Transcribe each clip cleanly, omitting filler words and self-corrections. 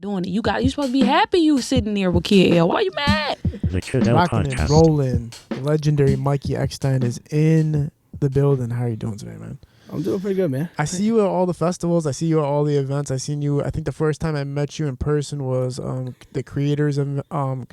doing it. You supposed to be happy you sitting there with Kid L. Why you mad? The Kid L Rocking and podcast. rolling. The legendary Mikey Eckstein is in the building. How are you doing today, man? I'm doing pretty good, man. I see you at all the festivals. I see you at all the events. I seen you. I think the first time I met you in person was the creators of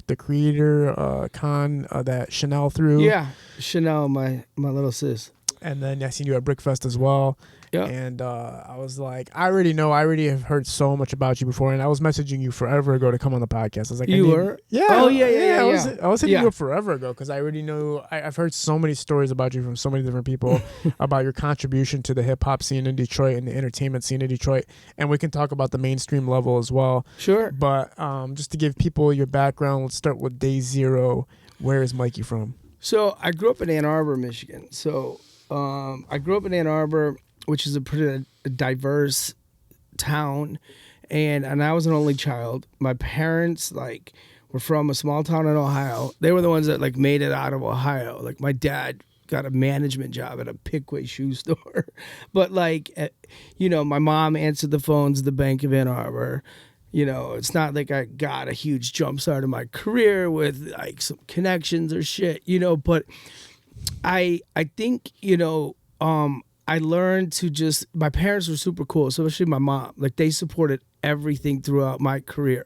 the creator con that Chanel threw. Yeah, Chanel, my little sis. And then I seen you at Brickfest as well. Yeah. And I was like, I already have heard so much about you before, and I was messaging you forever ago to come on the podcast. I was like, You were? Yeah. Oh, yeah. I was hitting Yeah. you up forever ago because I already know. I've heard so many stories about you from so many different people about your contribution to the hip hop scene in Detroit and the entertainment scene in Detroit, and we can talk about the mainstream level as well. Sure. But just to give people your background, let's start with day zero. Where is Mikey from? So I grew up in Ann Arbor, Michigan. So I grew up in Ann Arbor, which is a pretty diverse town, and I was an only child. My parents were from a small town in Ohio. They were the ones that made it out of Ohio. Like my dad got a management job at a Pickaway shoe store, but my mom answered the phones at the Bank of Ann Arbor. It's not like I got a huge jump start in my career with some connections or shit. But I think I learned to my parents were super cool, especially my mom. They supported everything throughout my career.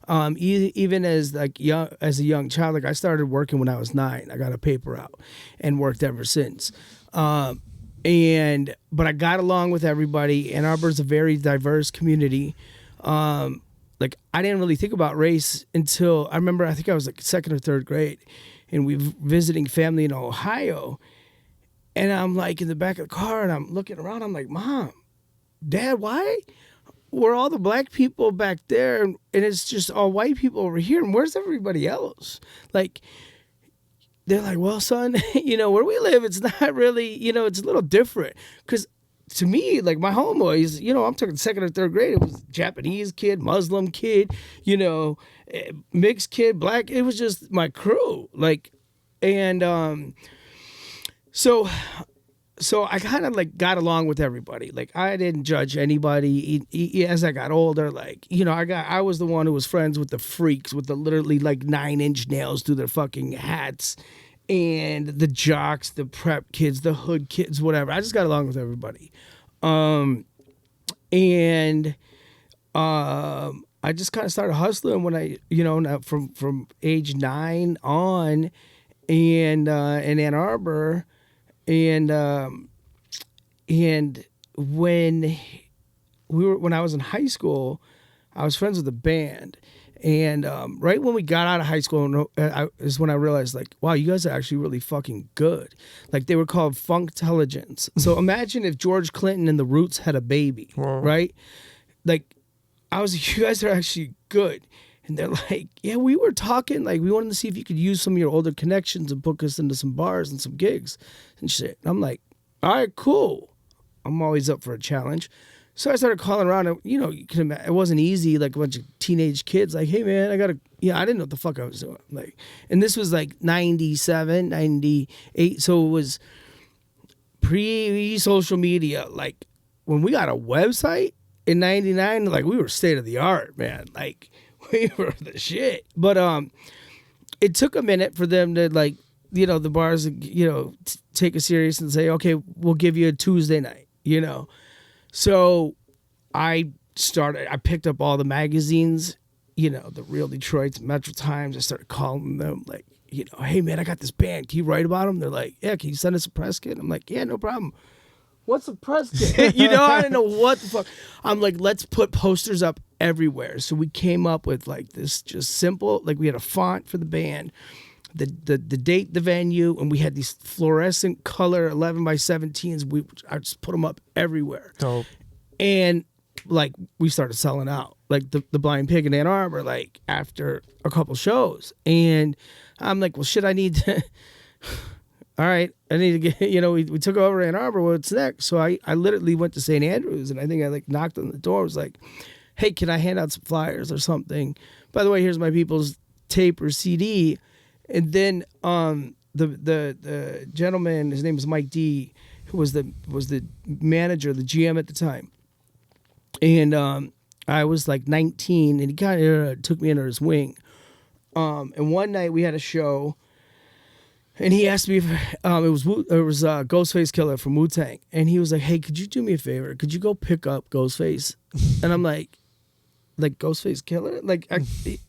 Even as a young child, I started working when I was 9. I got a paper out and worked ever since. But I got along with everybody. Ann Arbor's a very diverse community. I didn't really think about race until I remember, I think I was second or third grade, and we were visiting family in Ohio. And I'm in the back of the car, and I'm looking around. I'm like, Mom, Dad, why were all the black people back there, and it's just all white people over here? And where's everybody else? They're like, well, son, where we live, it's not really, it's a little different. Because to me, my homeboys, I'm talking second or third grade. It was Japanese kid, Muslim kid, mixed kid, black. It was just my crew. So I kind of got along with everybody. I didn't judge anybody. As I got older, I was the one who was friends with the freaks with the literally 9-inch nails through their fucking hats, and the jocks, the prep kids, the hood kids, whatever. I just got along with everybody. I just kind of started hustling when I, from age 9 on, and in Ann Arbor. And when I was in high school, I was friends with a band, and right when we got out of high school, is when I realized wow, you guys are actually really fucking good. They were called Funkelligence. So imagine if George Clinton and the Roots had a baby, right? I was like, you guys are actually good. And they're like, yeah, we were talking, we wanted to see if you could use some of your older connections and book us into some bars and some gigs and shit. And I'm like, all right, cool. I'm always up for a challenge. So I started calling around, and, you can imagine, it wasn't easy, a bunch of teenage kids, hey, man, I didn't know what the fuck I was doing. And this was 97, 98, so it was pre-social media. When we got a website in 99, we were state of the art, man. We were the shit. But it took a minute for them to the bars, take it serious and say, okay, we'll give you a Tuesday night, So I picked up all the magazines, the Real Detroit, Metro Times. I started calling them hey man, I got this band. Can you write about them? They're like, yeah, can you send us a press kit? I'm like, yeah, no problem. What's a press kit? I didn't know what the fuck. I'm like, let's put posters up everywhere. So we came up with this just simple, we had a font for the band, the date, the venue, and we had these fluorescent color 11 by 17s. I just put them up everywhere. Dope. And we started selling out, the Blind Pig in Ann Arbor, after a couple shows. And I'm like, well, shit, I need to. All right, I need to get, we took over Ann Arbor. What's next? So I literally went to St. Andrews, and I think I knocked on the door. I was like, hey, can I hand out some flyers or something? By the way, here's my people's tape or CD. And then the gentleman, his name was Mike D, who was the manager, the GM at the time. And I was like 19, and he kind of took me under his wing. And one night we had a show, and he asked me if it was Ghostface Killer from Wu-Tang, and he was like, "Hey, could you do me a favor? Could you go pick up Ghostface?" And I'm like Ghostface Killer?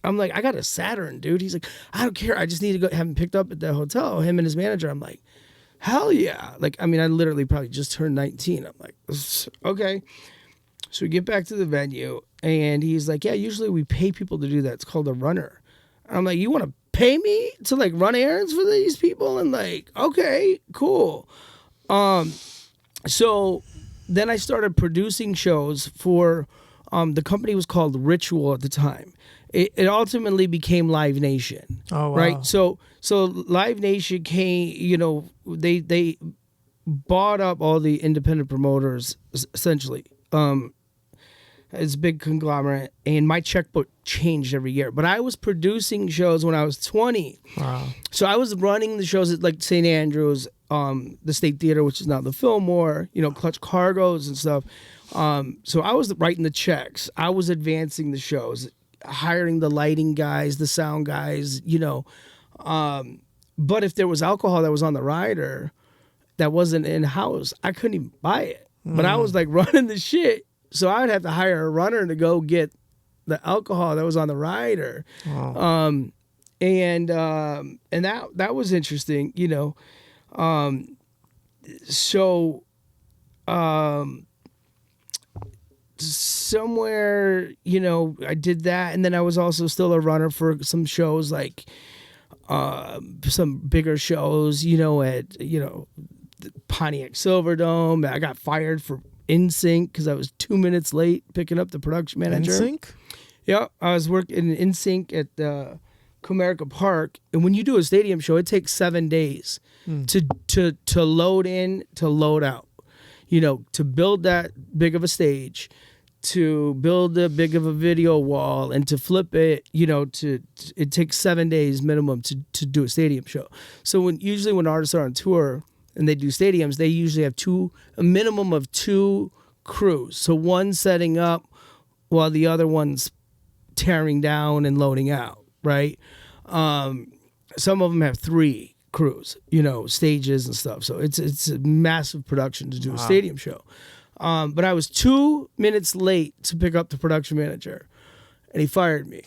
I'm like, I got a Saturn, dude. He's like, I don't care. I just need to go have him picked up at the hotel. Him and his manager. I'm like, hell yeah. Like, I mean, I literally probably just turned 19. I'm like, okay. So we get back to the venue, and he's like, yeah, usually we pay people to do that. It's called a runner. I'm like, you want to pay me to like run errands for these people? And like, okay, cool. So then I started producing shows for, the company was called Ritual at the time. It ultimately became Live Nation. Oh, wow. Right? So Live Nation came, you know, they bought up all the independent promoters, essentially. It's a big conglomerate, and my checkbook changed every year. But I was producing shows when I was 20. Wow. So I was running the shows at like St. Andrews, the State Theater, which is now the Fillmore, you know, Clutch Cargos and stuff. So I was writing the checks. I was advancing the shows, hiring the lighting guys, the sound guys, you know. But if there was alcohol that was on the rider that wasn't in-house, I couldn't even buy it. But I was like running the shit. So I would have to hire a runner to go get the alcohol that was on the rider. Wow. And that was interesting, you know. Somewhere, you know, I did that, and then I was also still a runner for some shows, like some bigger shows, you know, at, you know, the Pontiac Silverdome. I got fired for NSYNC because I was 2 minutes late picking up the production manager. NSYNC? Yeah, I was working in NSYNC at Comerica Park, and when you do a stadium show, it takes 7 days to load in, to load out. You know, to build that big of a stage, to build a big of a video wall, and to flip it, you know, it takes 7 days minimum to do a stadium show. So usually when artists are on tour and they do stadiums, they usually have a minimum of 2 crews. So one setting up while the other one's tearing down and loading out, right? Some of them have 3 crews, you know, stages and stuff. So it's a massive production to do a stadium show. But I was 2 minutes late to pick up the production manager, and he fired me.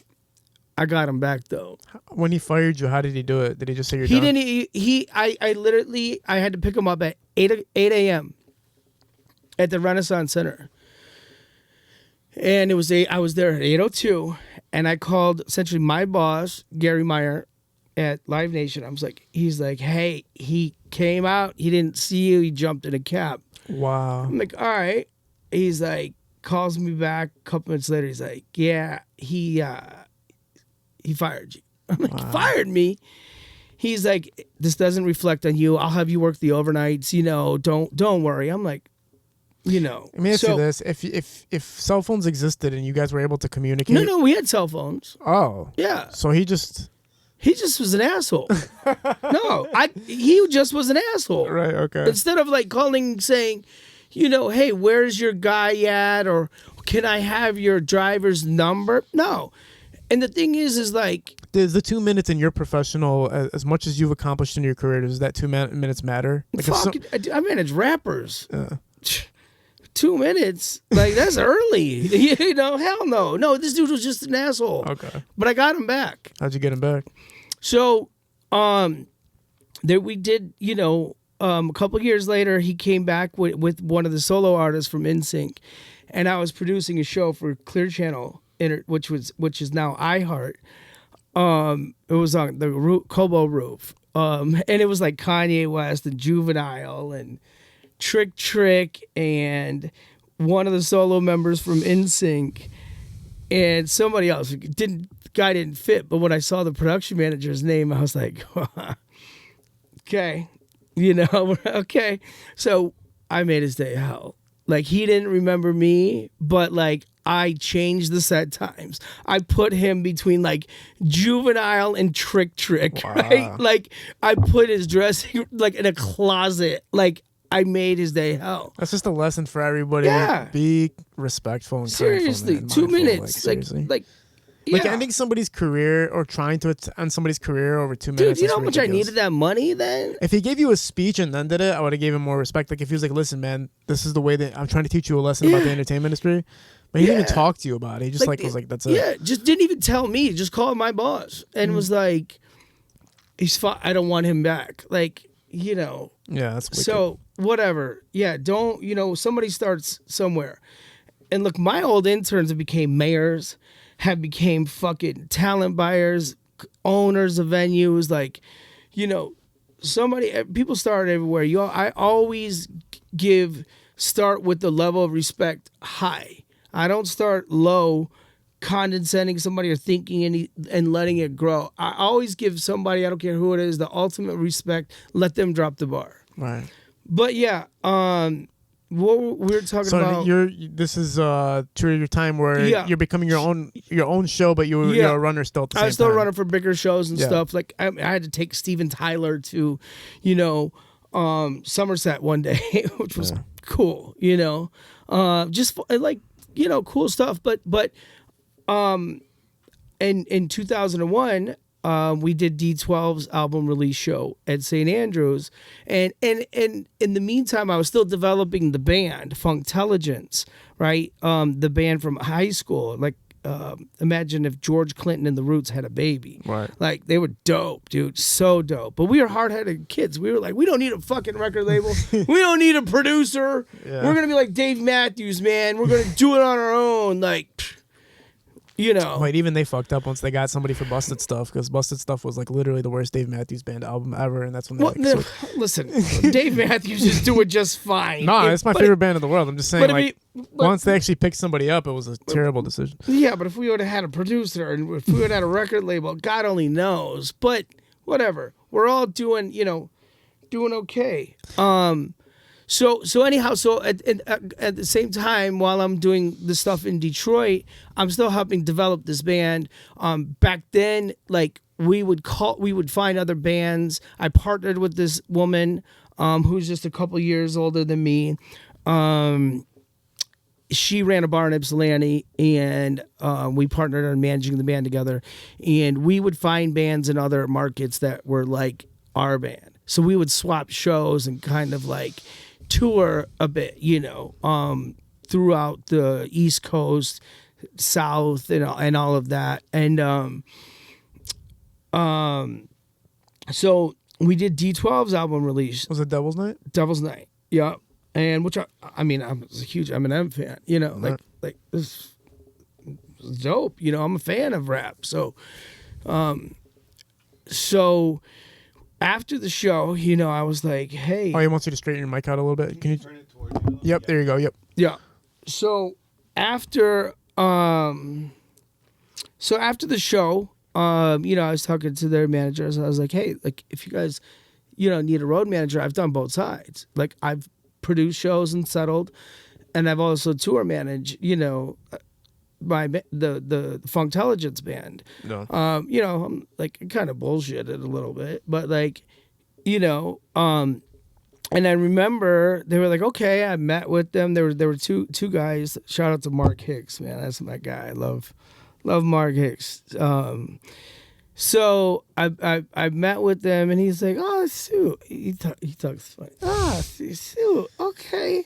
I got him back though. When he fired you, how did he do it? Did he just say you're He done? didn't. I literally had to pick him up at 8 a.m. at the Renaissance Center, and I was there at 8:02, and I called essentially my boss, Gary Meyer, at Live Nation. He's like, hey, he came out, he didn't see you, he jumped in a cab. Wow. I'm like, all right. He's like, calls me back a couple minutes later. He's like, yeah, he fired you. I'm like, Wow. Fired me? He's like, this doesn't reflect on you. I'll have you work the overnights. You know, don't worry. I'm like, you know. Let me ask you this: if cell phones existed and you guys were able to communicate, No, we had cell phones. Oh, Yeah. So he just was an asshole. He just was an asshole. right. Okay. Instead of like calling saying, you know, hey, where's your guy at? Or can I have your driver's number? No. And the thing is like, Does the 2 minutes in your professional, as much as you've accomplished in your career, does that 2 minutes matter? Like fuck, I manage rappers. 2 minutes? Like, that's early. You know, hell no. No, this dude was just an asshole. Okay. But I got him back. How'd you get him back? So, there we did, you know, a couple years later, he came back with one of the solo artists from NSYNC, and I was producing a show for Clear Channel, which is now iHeart. It was on the Kobo roof, and it was like Kanye West and Juvenile and Trick and one of the solo members from NSYNC and somebody else. Guy didn't fit, but when I saw the production manager's name, I was like, okay, you know, okay. So I made his day hell. Like, he didn't remember me, but like, I changed the set times. I put him between like Juvenile and Trick, Wow. right? Like, I put his dressing like in a closet. Like, I made his day hell. That's just a lesson for everybody. Yeah. Be respectful and Seriously, kindful, 2 mindful, minutes. Like, seriously. Yeah. Like ending somebody's career or trying to end somebody's career over 2 Dude, minutes. you know is how much I ridiculous. needed that money then? If he gave you a speech and then did it, I would have gave him more respect. Like if he was like, "Listen, man, this is the way that I'm trying to teach you a lesson about the entertainment industry," but he didn't even talk to you about it. He just was like, "That's it." Yeah, just didn't even tell me. Just called my boss and was like, "He's fine. I don't want him back." Like, you know. Yeah, that's wicked. So whatever. Yeah, don't, somebody starts somewhere. And look, my old interns have became mayors, have became fucking talent buyers, owners of venues. Like, people start everywhere. I always start with the level of respect high. I don't start low, condescending somebody or thinking and letting it grow. I always give somebody, I don't care who it is, the ultimate respect. Let them drop the bar. Right. But yeah, what we were talking about. This is during your time where you're becoming your own show, but you're a runner still at the same time. I was still running for bigger shows and stuff. Like I had to take Steven Tyler to, Somerset one day, which was cool. Just like cool stuff. But in 2001. We did D12's album release show at St. Andrews, and in the meantime, I was still developing the band Funktelligence, right? The band from high school. Like, imagine if George Clinton and the Roots had a baby, right? Like they were dope, dude, so dope. But we were hard-headed kids. We were like, we don't need a fucking record label. We don't need a producer. Yeah. We're gonna be like Dave Matthews, man. We're gonna do it on our own, like. Wait, even they fucked up once they got somebody for Busted Stuff, because Busted Stuff was like literally the worst Dave Matthews Band album ever, and that's when they listen, Dave Matthews is doing just fine. No, it's my favorite band in the world. I'm just saying, once they actually picked somebody up, it was a terrible decision. Yeah, but if we would have had a producer and if we would have had a record label, God only knows. But whatever, we're all doing okay. So anyhow, at the same time, while I'm doing the stuff in Detroit, I'm still helping develop this band. Back then, like we would find other bands. I partnered with this woman who's just a couple years older than me. She ran a bar in Ypsilanti, and we partnered on managing the band together. And we would find bands in other markets that were like our band. So we would swap shows and kind of like tour a bit, throughout the East Coast, South, and all of that. And so we did D12's album release. Was it Devil's Night? Devil's Night, yeah. And which I'm a huge Eminem fan, like this is dope. I'm a fan of rap. So after the show, I was like, hey. Oh, he wants you to straighten your mic out a little bit. Can you turn it toward you? Yep, there you go. Yep. Yeah. So after the show, I was talking to their managers. I was like, hey, like if you guys, need a road manager, I've done both sides. Like I've produced shows and settled, and I've also tour managed, the Funktelligence band. No. I'm like kind of bullshitted a little bit, but like, and I remember they were like, okay, I met with them. There were two guys. Shout out to Mark Hicks, man. That's my guy. I love Mark Hicks. So I met with them, and he's like, oh, Sue. He talks funny. Ah, Sue. Okay.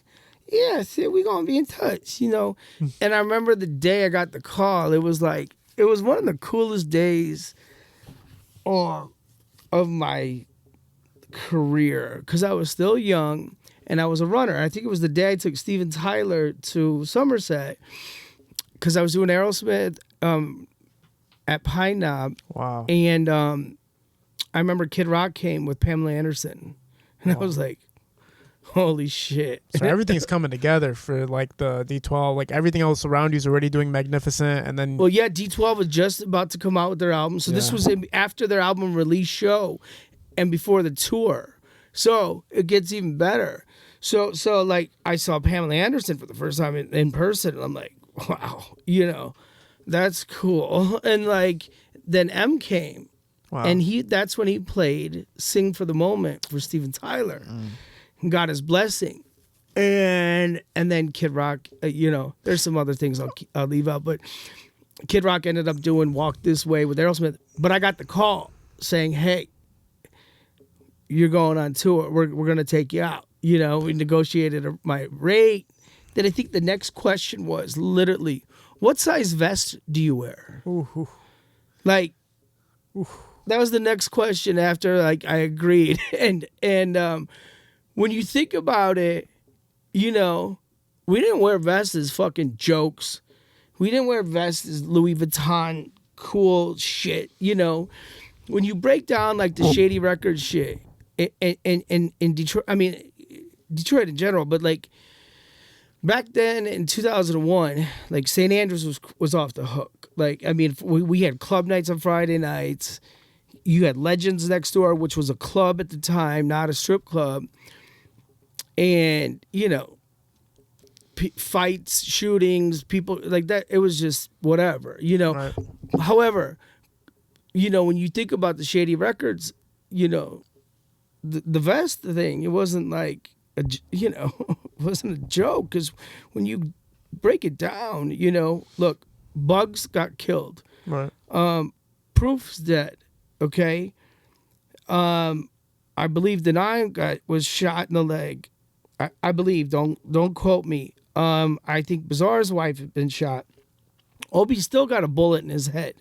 Yeah, see, we're going to be in touch, And I remember the day I got the call, it was one of the coolest days of my career, because I was still young and I was a runner. I think it was the day I took Steven Tyler to Somerset, because I was doing Aerosmith at Pine Knob. Wow. And I remember Kid Rock came with Pamela Anderson, and I was like, holy shit. So everything's coming together for like the D12, like everything else around you is already doing magnificent, and then well, yeah, D12 was just about to come out with their album, so this was after their album release show and before the tour, so it gets even better. So like I saw Pamela Anderson for the first time in person, and I'm like, wow, that's cool. And like then M came, wow. and that's when he played "Sing for the Moment" for Steven Tyler. got his blessing. And then Kid Rock, there's some other things I'll leave out, but Kid Rock ended up doing Walk This Way with Aerosmith. But I got the call saying, hey, you're going on tour. We're going to take you out. We negotiated my rate. Then I think the next question was literally, what size vest do you wear? Ooh. Like, that was the next question after I agreed. And when you think about it, we didn't wear vests as fucking jokes. We didn't wear vests as Louis Vuitton cool shit. When you break down like the Shady Records shit in Detroit, I mean, Detroit in general, but like back then in 2001, like St. Andrews was off the hook. Like, I mean, we had club nights on Friday nights. You had Legends next door, which was a club at the time, not a strip club. And, fights, shootings, people like that. It was just whatever, Right. However, when you think about the Shady Records, the vest thing, it wasn't like, it wasn't a joke. Because when you break it down, look, Bugs got killed. Right. Proof's dead. Okay. I believe the 9 guy was shot in the leg. I believe. Don't quote me. I think Bizarre's wife had been shot. Obi still got a bullet in his head.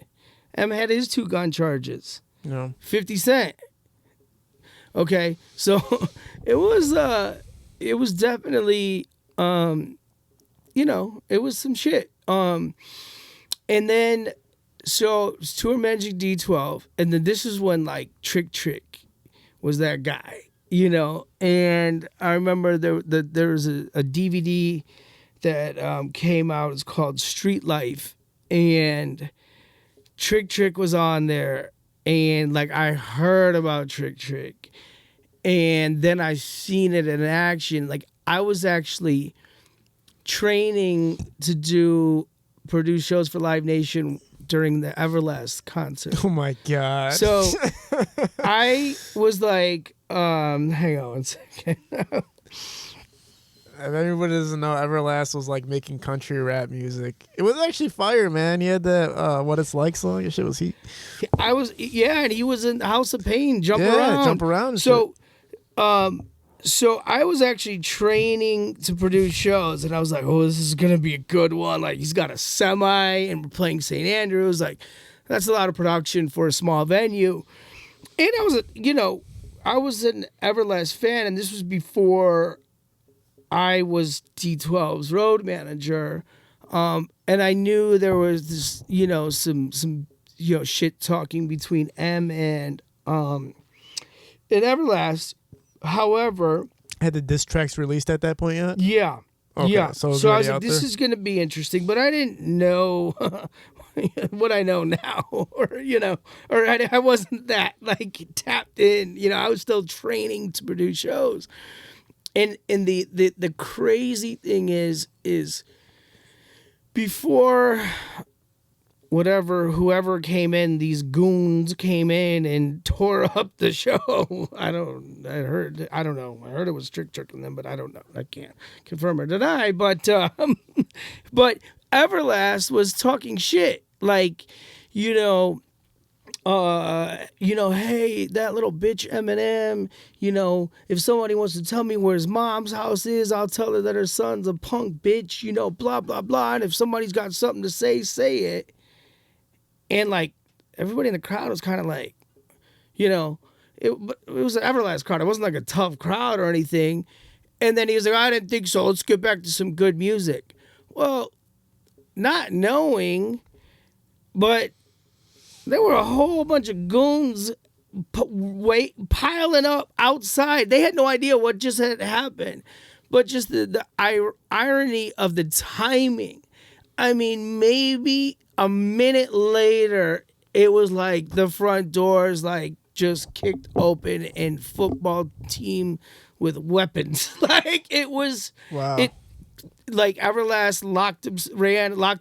M had his 2 gun charges. Yeah. 50 Cent. Okay, so it was definitely it was some shit. And then so Tour Magic D12, and then this is when like Trick was that guy. And I remember there was a DVD that came out. It's called Street Life, and Trick was on there, and like I heard about Trick, and then I seen it in action. Like I was actually training to produce shows for Live Nation during the Everlast concert. Oh my God. So I was like, hang on one second. If everybody doesn't know, Everlast was like making country rap music. It was actually fire, man. He had the What It's Like song. Your shit was heat. And he was in House of Pain, jump around. And so, so I was actually training to produce shows, and I was like, oh, this is gonna be a good one. Like he's got a semi, and we're playing St. Andrews. Like that's a lot of production for a small venue. And I was an Everlast fan, and this was before I was D12's road manager, and I knew there was this, some shit talking between M and Everlast. However, had the diss tracks released at that point yet? Yeah, okay, yeah. So I was like, this is going to be interesting, but I didn't know what I know now, or I wasn't that like tapped in. I was still training to produce shows. And the crazy thing is before whoever came in, these goons came in and tore up the show. I heard it was Trick and them, but I don't know. I can't confirm or deny. But Everlast was talking shit. Like, hey, that little bitch Eminem, if somebody wants to tell me where his mom's house is, I'll tell her that her son's a punk bitch, blah, blah, blah. And if somebody's got something to say it. And like everybody in the crowd was kind of like, it was an Everlast crowd. It wasn't like a tough crowd or anything. And then he was like, I didn't think so. Let's get back to some good music. Well, not knowing, but there were a whole bunch of goons piling up outside. They had no idea what just had happened, but just the irony of the timing. I mean, maybe a minute later, it was like the front doors like just kicked open and football team with weapons. Like it was, wow. Like Everlast locked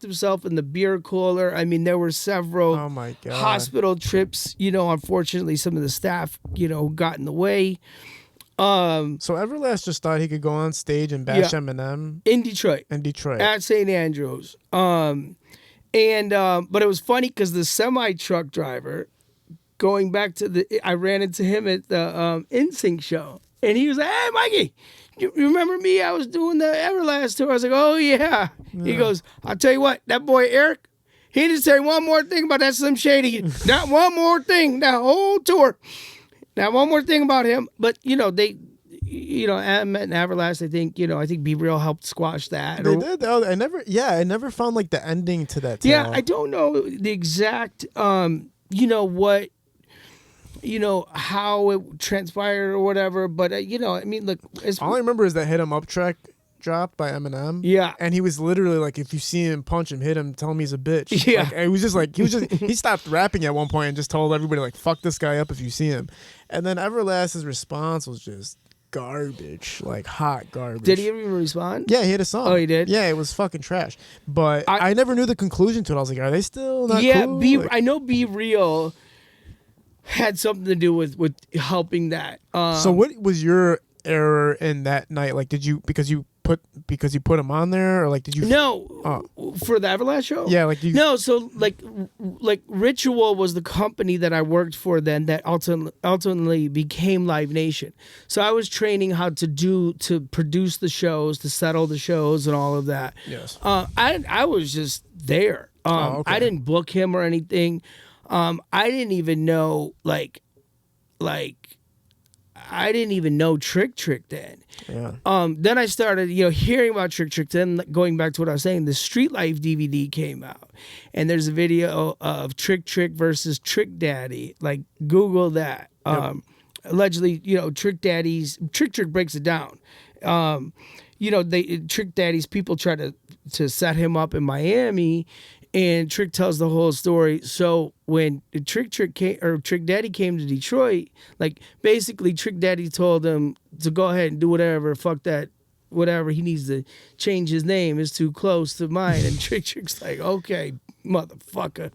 himself in the beer cooler. I mean, there were several hospital trips. Unfortunately, some of the staff, got in the way. So Everlast just thought he could go on stage and bash Eminem in Detroit. At St. Andrews. But it was funny because the semi truck driver, going back to I ran into him at the NSYNC show, and he was like, "Hey, Mikey, you remember me? I was doing the Everlast tour." I was like, "Oh yeah." He goes, "I'll tell you what, that boy Eric, he didn't say one more thing about that Slim Shady. Not one more thing. That whole tour. Not one more thing about him." But Eminem and Everlast, I think Be Real helped squash that. They did. I never found like the ending to that tale. Yeah, I don't know the exact how it transpired or whatever, but look, all I remember is that Hit 'Em Up track dropped by Eminem. Yeah. And he was literally like, if you see him, punch him, hit him, tell him he's a bitch. Yeah. Like, it was just like, he stopped rapping at one point and just told everybody, like, fuck this guy up if you see him. And then Everlast's response was just garbage, like hot garbage. Did he even respond? Yeah, he had a song. Oh, he did? Yeah, it was fucking trash. But I never knew the conclusion to it. I was like, are they still not cool? I know Be Real had something to do with helping that. So what was your error in that night? Like, did you because you put him on there, or like did you? No, for the Everlast show. Yeah, like no. So like Ritual was the company that I worked for then that ultimately became Live Nation. So I was training how to produce the shows, to settle the shows, and all of that. Yes. I was just there. Okay. I didn't book him or anything. I didn't even know like I didn't even know Trick then. Yeah. Then I started, hearing about Trick. Then going back to what I was saying, the Street Life DVD came out, and there's a video of Trick versus Trick Daddy. Like Google that. Yep. Allegedly, Trick breaks it down. Trick Daddy's people try to set him up in Miami. And Trick tells the whole story. So when Trick Daddy came to Detroit, like basically Trick Daddy told him to go ahead and do whatever, fuck that, whatever. He needs to change his name. It's too close to mine. And Trick's like, okay, motherfucker,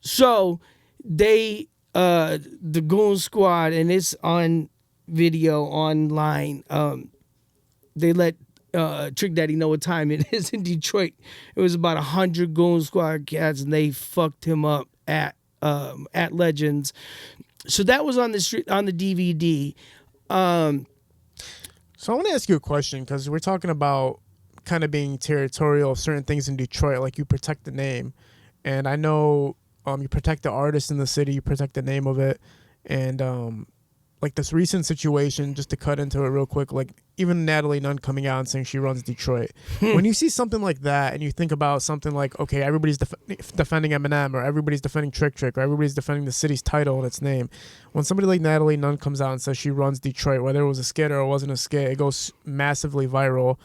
So they, the Goon Squad, and it's on video online. They let Trick Daddy know what time it is in Detroit. It was about 100 Goon Squad cats, and they fucked him up at Legends. So that was on the DVD. So I want to ask you a question, because we're talking about kind of being territorial of certain things in Detroit, like you protect the name, and I know you protect the artist in the city, you protect the name of it, and like this recent situation, just to cut into it real quick, like even Natalie Nunn coming out and saying she runs Detroit. When you see something like that and you think about something like, okay, everybody's defending Eminem, or everybody's defending Trick, or everybody's defending the city's title and its name. When somebody like Natalie Nunn comes out and says she runs Detroit, whether it was a skit or it wasn't a skit, it goes massively viral.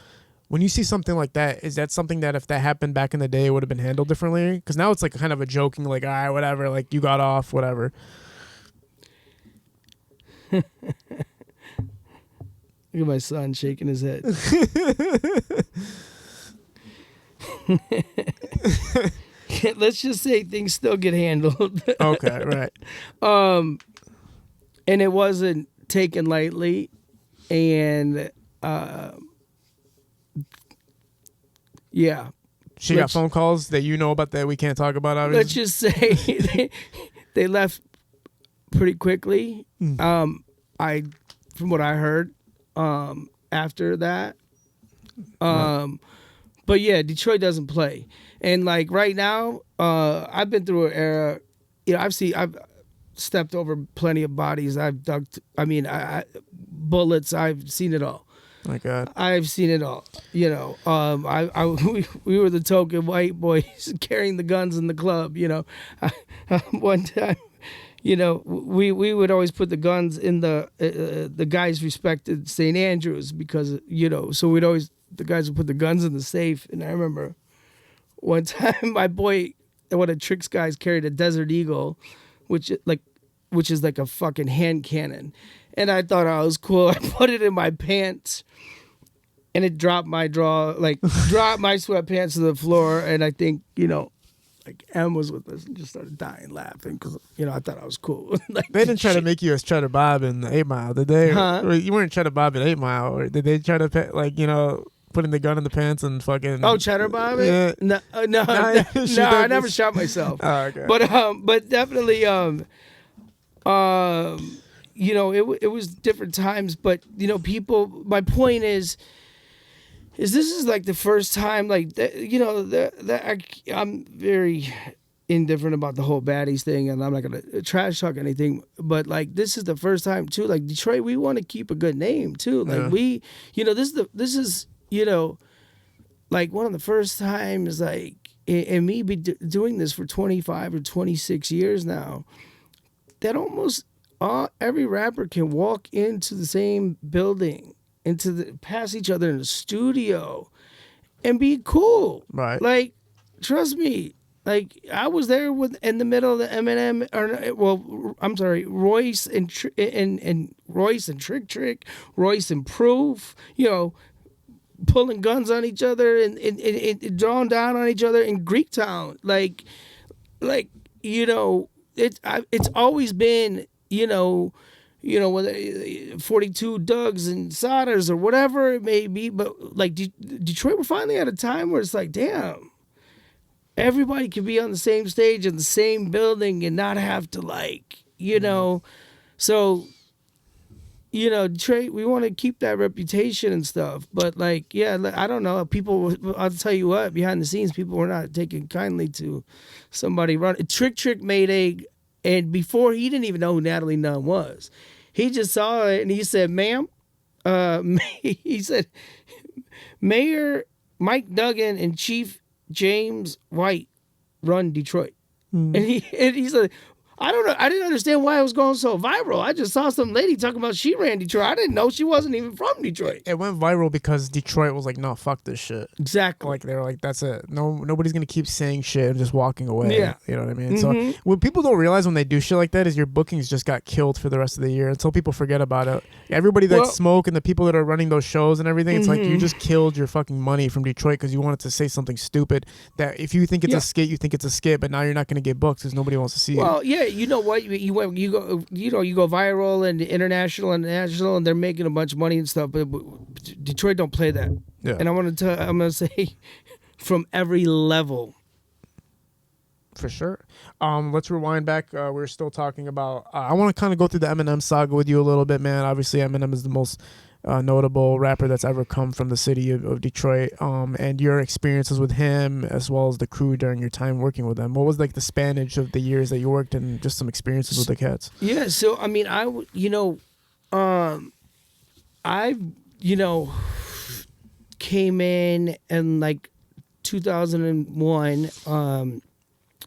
When you see something like that, is that something that if that happened back in the day, it would have been handled differently? Because now it's like kind of a joking, like, all right, whatever, like you got off, whatever. Look at my son shaking his head. Let's just say things still get handled. Okay, right. And it wasn't taken lightly, and yeah. She got phone calls that you know about that we can't talk about, obviously. Let's just say they left pretty quickly. From what I heard, after that. But yeah, Detroit doesn't play. And like right now, I've been through an era, I've stepped over plenty of bodies. I've ducked, bullets, I've seen it all. My God. I've seen it all. We were the token white boys carrying the guns in the club. One time, we would always put the guns in the guys respected St. Andrews because so the guys would put the guns in the safe. And I remember one time one of Trick's guys carried a Desert Eagle, which is like a fucking hand cannon. And I thought I was cool. I put it in my pants, and it dropped my dropped my sweatpants to the floor. And I think, like M was with us and just started dying laughing because I thought I was cool. Like, They didn't try to make you as Cheddar Bob in the 8 Mile, did they? Huh? Or you weren't Cheddar Bob in 8 Mile, or did they try to putting the gun in the pants and fucking? Oh, Cheddar Bob? Yeah. No, I never shot myself. Oh, okay. But definitely, it was different times. But people. My point is this is like the first time, like I'm very indifferent about the whole baddies thing, and I'm not gonna trash talk anything. But like this is the first time too. Like Detroit, we want to keep a good name too. Like this is like one of the first times, like, and me be doing this for 25 or 26 years now, that almost every rapper can walk into the same building, pass each other in the studio, and be cool. Right. Like, trust me. Like, I was there in the middle of the Eminem, Royce and Royce and Trick, Royce and Proof, pulling guns on each other and drawing down on each other in Greektown. It's always been, whether 42 Dougs and Sodders or whatever it may be. But like Detroit, we're finally at a time where it's like, damn, everybody can be on the same stage in the same building and not have to so. Detroit, we want to keep that reputation and stuff. But, I don't know. I'll tell you what, behind the scenes, people were not taking kindly to somebody running. Trick made and before he didn't even know who Natalie Nunn was. He just saw it and he said, ma'am, he said, Mayor Mike Duggan and Chief James White run Detroit. And he said, I don't know. I didn't understand why it was going so viral. I just saw some lady talking about she ran Detroit. I didn't know she wasn't even from Detroit. It went viral because Detroit was like, no, fuck this shit. Exactly. Like, they were like, that's it. Nobody's going to keep saying shit and just walking away. Yeah. You know what I mean? So what people don't realize when they do shit like that is your bookings just got killed for the rest of the year until people forget about it. Everybody that smoke and the people that are running those shows and everything, it's like you just killed your fucking money from Detroit because you wanted to say something stupid that if you think it's a skit, you think it's a skit, but now you're not going to get booked because nobody wants to see it. Well, yeah, you know what? You go viral and international and national, and they're making a bunch of money and stuff. But Detroit don't play that. Yeah. And I'm gonna say, from every level. For sure. Let's rewind back. We're still talking about. I want to kind of go through the Eminem saga with you a little bit, man. Obviously, Eminem is the most notable rapper that's ever come from the city of Detroit, and your experiences with him as well as the crew during your time working with them. What was like the spanage of the years that you worked and just some experiences with the cats? Yeah, so I mean, I came in like 2001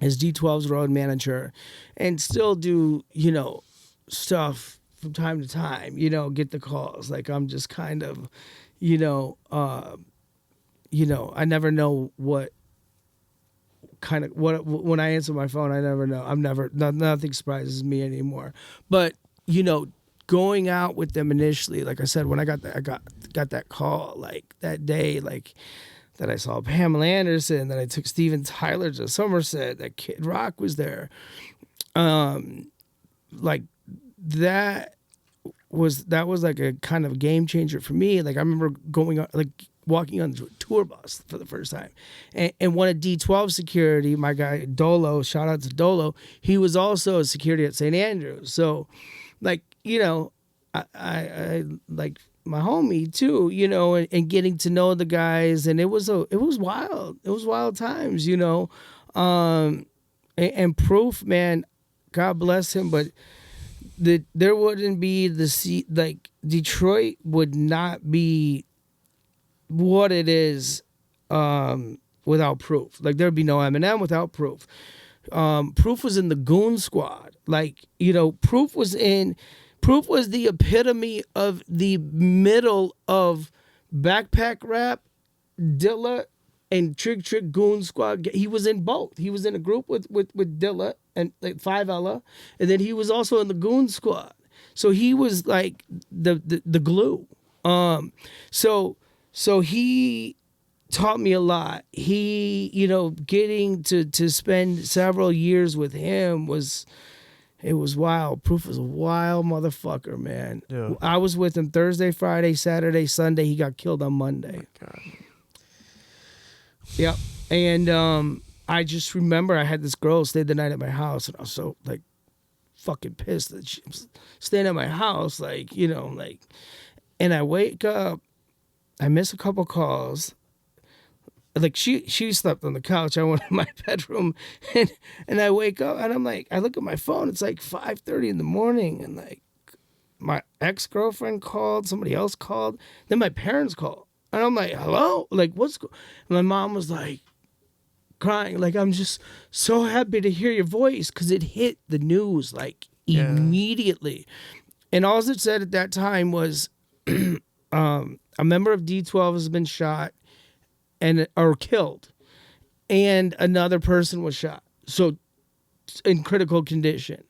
as D12's road manager, and still do stuff from time to time, get the calls. Like, I'm just kind of, I never know what when I answer my phone, I never know. Nothing surprises me anymore. But, going out with them initially, like I said, when I got that call, like that day, like that I saw Pamela Anderson, that I took Steven Tyler to Somerset, that Kid Rock was there. Like, that was like a kind of game changer for me. Like, I remember walking on the tour bus for the first time, and one of D12 security, my guy Dolo, shout out to Dolo, he was also a security at St. Andrews. So, like, I like my homie too, and getting to know the guys, and it was wild. It was wild times, and Proof, man, God bless him, but there wouldn't be Detroit would not be what it is without Proof. Like, there'd be no Eminem without Proof. Proof was in the Goon Squad. Like, Proof was the epitome of the middle of backpack rap, Dilla, and Trick Goon Squad. He was in both. He was in a group with Dilla and like 5Ella, and then he was also in the Goon Squad. So he was like the glue. So he taught me a lot. He, getting to spend several years with him was wild. Proof was a wild motherfucker, man. Yeah. I was with him Thursday, Friday, Saturday, Sunday. He got killed on Monday. God. Yep. And I just remember I had this girl stay the night at my house, and I was so like fucking pissed that she was staying at my house, and I wake up, I miss a couple calls. Like she slept on the couch. I went in my bedroom, and I wake up, and I'm like, I look at my phone. It's like 5:30 in the morning, and like my ex-girlfriend called, somebody else called, then my parents called, and I'm like, hello, like what's going? My mom was like crying, like, I'm just so happy to hear your voice, because it hit the news like immediately, and all it said at that time was a member of D12 has been shot or killed, and another person was shot, so in critical condition.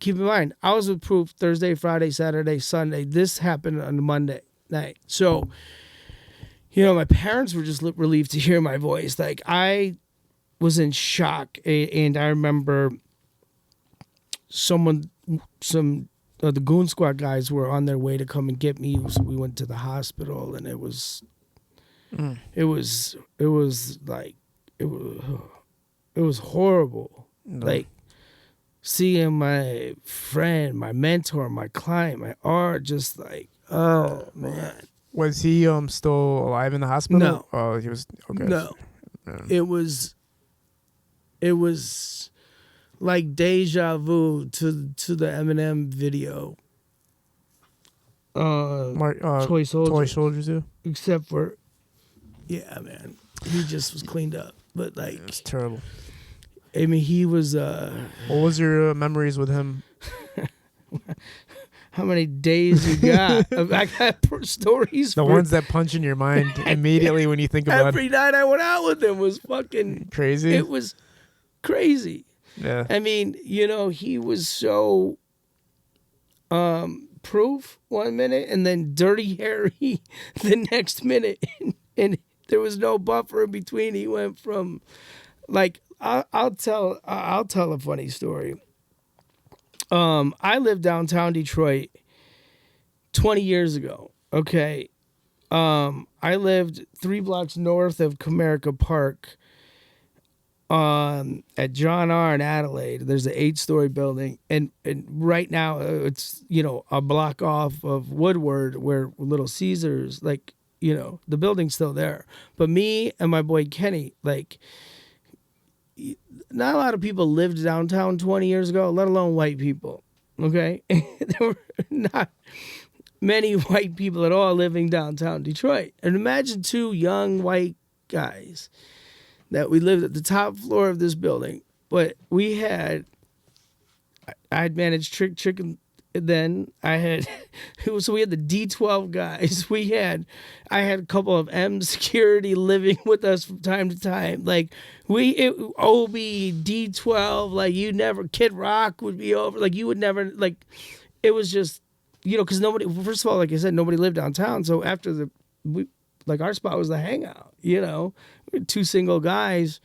Keep in mind, I was with Proof Thursday, Friday, Saturday, Sunday. This happened on Monday night, so my parents were just relieved to hear my voice. Like, I was in shock, and I remember some the Goon Squad guys were on their way to come and get me. So we went to the hospital, and it was horrible. No. Like, seeing my friend, my mentor, my client, my art, just like, oh man. Was he still alive in the hospital? No. Oh, he was. Okay. No. Yeah. It was like deja vu to the Eminem video. Toy Soldiers. Toy Soldiers, yeah. Except for, yeah, man, he just was cleaned up. But like, It's terrible. I mean, he was. What was your memories with him? How many days you got? I got stories. The ones that punch in your mind immediately when you think about every night I went out with him was fucking crazy. It was crazy. Yeah. I mean, he was so Proof one minute, and then Dirty Harry the next minute, and there was no buffer in between. He went from, like, I'll tell a funny story. I lived downtown Detroit 20 years ago. Okay. I lived 3 blocks north of Comerica Park, at John R. and Adelaide. There's an 8-story building, and right now it's a block off of Woodward, where Little Caesars, like, the building's still there. But me and my boy Kenny, like, not a lot of people lived downtown 20 years ago, let alone white people. Okay, there were not many white people at all living downtown Detroit. And imagine 2 young white guys that we lived at the top floor of this building. But I'd managed Trick Chicken then. So we had the D12 guys. I had a couple of M security living with us from time to time. Like, OB, D12, like, Kid Rock would be over. Like, you would never, like, it was just, because nobody, first of all, like I said, nobody lived downtown. So after our spot was the hangout, we were 2 single guys.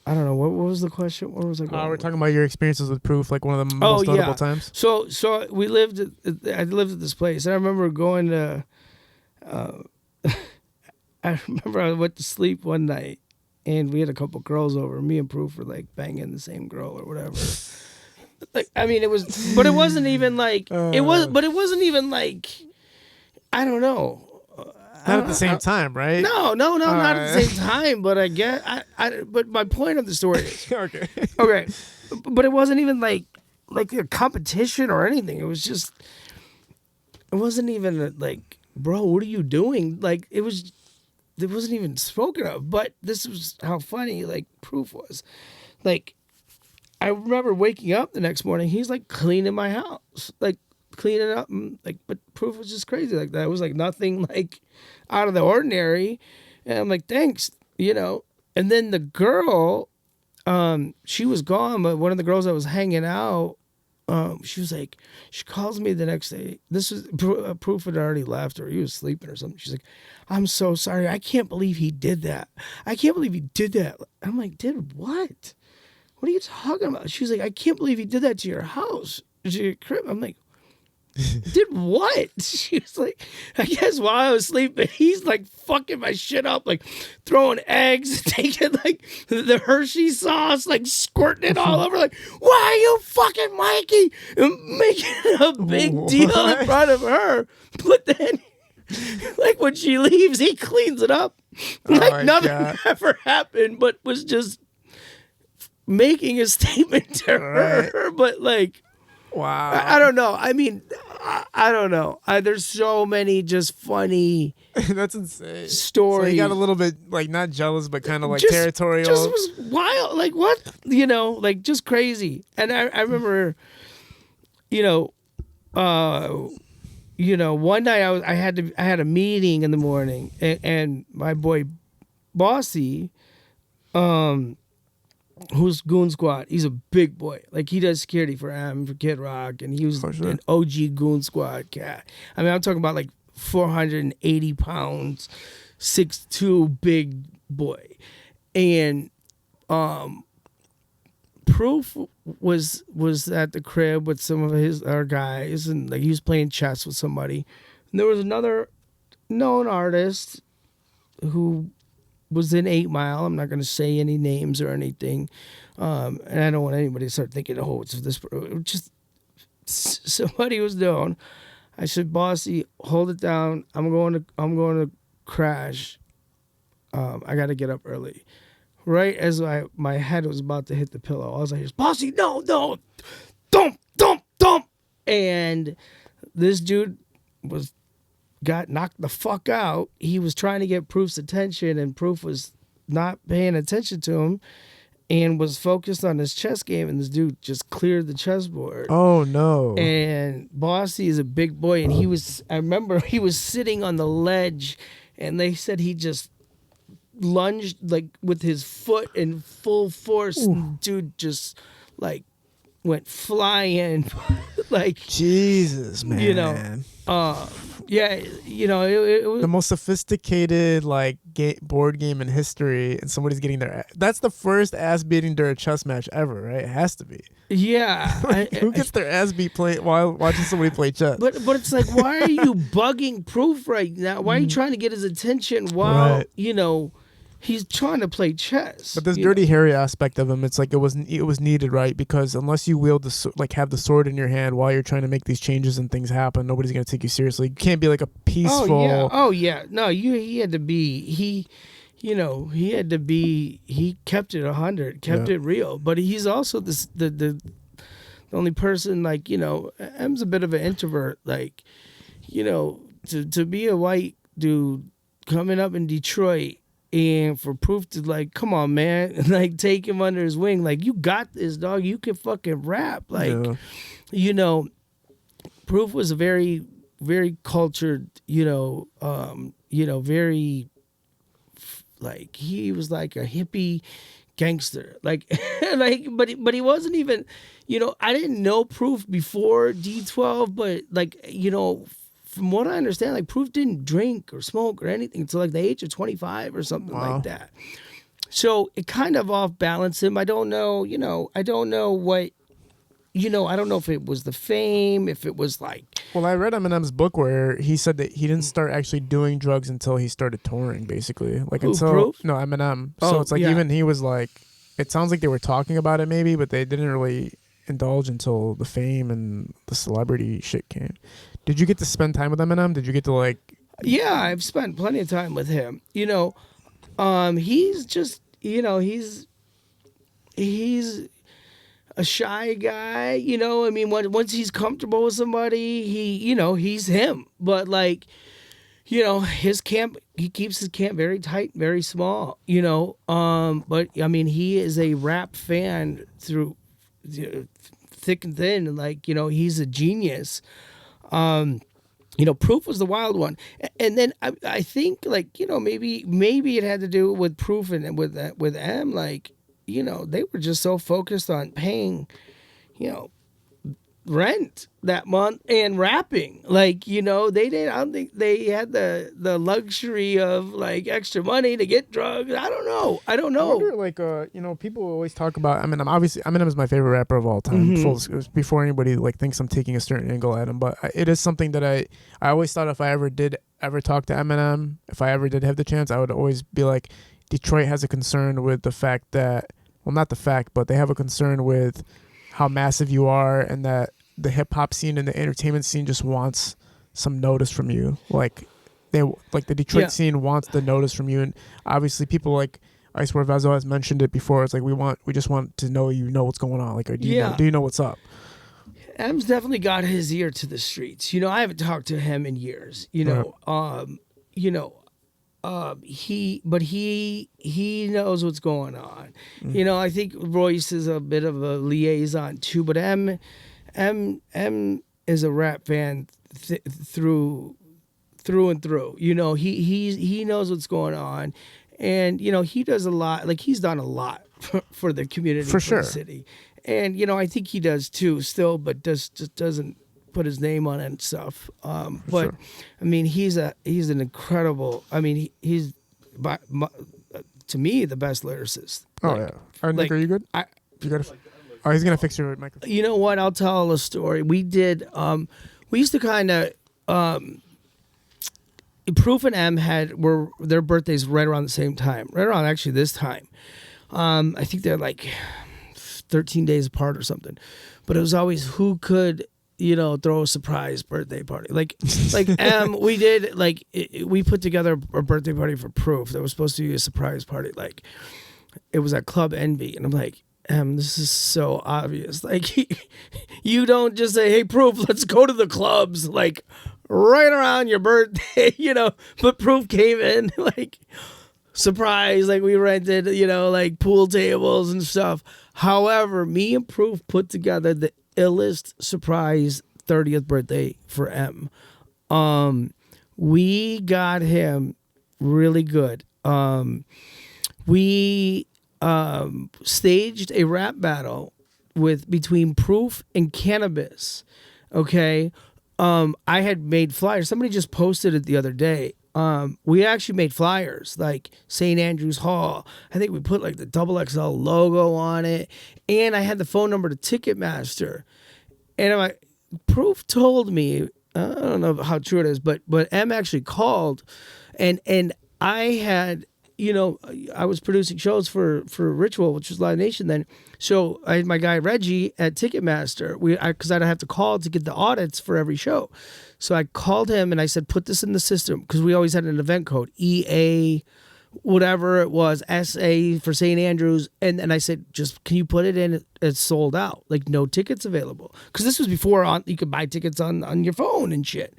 I don't know, what was the question? What was I going? We're talking about your experiences with Proof, like one of the most notable times. So I lived at this place, and I remember going to. I remember I went to sleep one night, and we had a couple girls over. Me and Proof were like banging the same girl or whatever. Like, I mean, it wasn't even like it wasn't even like, I don't know. Not at the same time, right? No, not at the same time. But I get, but my point of the story is Okay. But it wasn't even like a competition or anything. It was just, it wasn't even like, bro, what are you doing? Like, it wasn't even spoken of. But this was how funny like Proof was. Like, I remember waking up the next morning. He's like cleaning my house, like cleaning up, and, like. But Proof was just crazy like that. It was like nothing like out of the ordinary, and I'm like, thanks, And then the girl, she was gone, but one of the girls that was hanging out she was like, she calls me the next day. This was Proof had already left, or he was sleeping or something. She's like, I'm so sorry. I can't believe he did that. I can't believe he did that. I'm like, did what? What are you talking about? She was like, I can't believe he did that to your house, to your crib. I'm like, did what? She was like, I guess while I was sleeping, he's like fucking my shit up, like throwing eggs, taking like the Hershey sauce, like squirting it all over. Like, why are you fucking Mikey? And making a big deal in front of her. But then, like when she leaves, he cleans it up. Like nothing ever happened, but was just making a statement to her. But like, wow, I don't know. I mean, I don't know. There's so many just funny that's insane stories. So you got a little bit like not jealous, but kind of like territorial. Just was wild. Like what? Like just crazy. And I remember, one night I had a meeting in the morning, and my boy Bossy, who's Goon Squad. He's a big boy. Like he does security for Kid Rock, and he was an OG Goon Squad cat. I mean, I'm talking about like 480 pounds, 6'2", big boy. And Proof was at the crib with some of our guys, and like he was playing chess with somebody. And there was another known artist who was in 8 Mile. I'm not going to say any names or anything. And I don't want anybody to start thinking, oh, it's this. Just somebody was known. I said, Bossy, hold it down. I'm going to crash. I got to get up early. Right as my head was about to hit the pillow, I was like, Bossy, no, dump. And this dude got knocked the fuck out. He was trying to get Proof's attention, and Proof was not paying attention to him and was focused on his chess game, and this dude just cleared the chessboard. Oh no. And Bossy is a big boy, and I remember he was sitting on the ledge, and they said he just lunged like with his foot in full force. And dude just like went flying. Like Jesus, man. It was the most sophisticated like board game in history, and somebody's getting that's the first ass beating during a chess match ever, right? It has to be. Yeah. Like, who gets their ass beat while watching somebody play chess? But it's like, why are you bugging Proof right now? Why are you trying to get his attention while he's trying to play chess? But this Dirty Harry aspect of him, it's like it was needed, right? Because unless you wield have the sword in your hand while you're trying to make these changes and things happen, nobody's gonna take you seriously. You can't be like a peaceful. Oh yeah. No, he had to be. He kept it 100, kept it real. But he's also the only person, like, M's a bit of an introvert, like, to be a white dude coming up in Detroit. And for Proof to like, come on, man, like take him under his wing. Like, you got this, dog. You can fucking rap. Like, Proof was a very, very cultured, very, like, he was like a hippie gangster. Like, but he wasn't even, I didn't know Proof before D12, but like, from what I understand, like Proof didn't drink or smoke or anything until like the age of 25 or something like that. So it kind of off balanced him. I don't know, I don't know what, I don't know if it was the fame, if it was like. Well, I read Eminem's book where he said that he didn't start actually doing drugs until he started touring, basically. Like Proof? No, Eminem. So it's like even he was like, it sounds like they were talking about it maybe, but they didn't really indulge until the fame and the celebrity shit came. Did you get to spend time with Eminem? Did you get to like? Yeah, I've spent plenty of time with him. He's just, he's a shy guy. I mean, once he's comfortable with somebody, he's him. But like, his camp, he keeps his camp very tight, very small. But I mean, he is a rap fan through thick and thin, and like, he's a genius. Proof was the wild one, and then I think like maybe it had to do with Proof and with M, like they were just so focused on paying rent that month and rapping. Like, you know, they didn't. I don't think they had the luxury of like extra money to get drugs. I don't know. I wonder, like, you know, people always talk about Eminem. Obviously, Eminem is my favorite rapper of all time. Before anybody like thinks I'm taking a certain angle at him, but it is something that I always thought if I ever did talk to Eminem, if I ever did have the chance, I would always be like, Detroit has a concern with the fact that, well, not the fact, but they have a concern with how massive you are, and that the hip hop scene and the entertainment scene just wants some notice from you. Like the Detroit scene wants the notice from you, and obviously people like Ice War Vezo has mentioned it before. It's like we just want to know you know what's going on. Like, do you know what's up? M's definitely got his ear to the streets. You know, I haven't talked to him in years. You know, he knows what's going on. You know, I think Royce is a bit of a liaison too, but M is a rap fan through and through. You know, he knows what's going on, and you know he does a lot. Like, he's done a lot for the community, for the city, and you know I think he does too still, but just doesn't put his name on it and stuff. But I mean, he's an incredible. I mean, he's to me the best lyricist. Oh yeah. All right, Nick, are you good? You got Oh, he's gonna fix your microphone. You know what? I'll tell a story. We did. We used to kind of. Proof and M were their birthdays right around the same time. Right around actually this time. I think they're like 13 days apart or something. But it was always who could, you know, throw a surprise birthday party. Like M, we did we put together a birthday party for Proof that was supposed to be a surprise party. Like, it was at Club Envy, and I'm like, this is so obvious. Like, you don't just say, hey, Proof, let's go to the clubs, like, right around your birthday, you know. But Proof came in, like, surprise, like, we rented, you know, like, pool tables and stuff. However, me and Proof put together the illest surprise 30th birthday for M. We got him really good. We staged a rap battle between Proof and Cannabis. Okay. I had made flyers. Somebody just posted it the other day. We actually made flyers like St. Andrew's Hall. I think we put like the XXL logo on it, and I had the phone number to Ticketmaster. And Proof told me, I don't know how true it is, but M actually called, and I had, you know, I was producing shows for Ritual, which was Live Nation then. So I had my guy Reggie at Ticketmaster. Because I'd have to call to get the audits for every show. So I called him and I said, put this in the system, because we always had an event code, EA, whatever it was, SA for St. Andrews. And I said, just can you put it in? It's sold out, like no tickets available. Because this was before you could buy tickets on your phone and shit.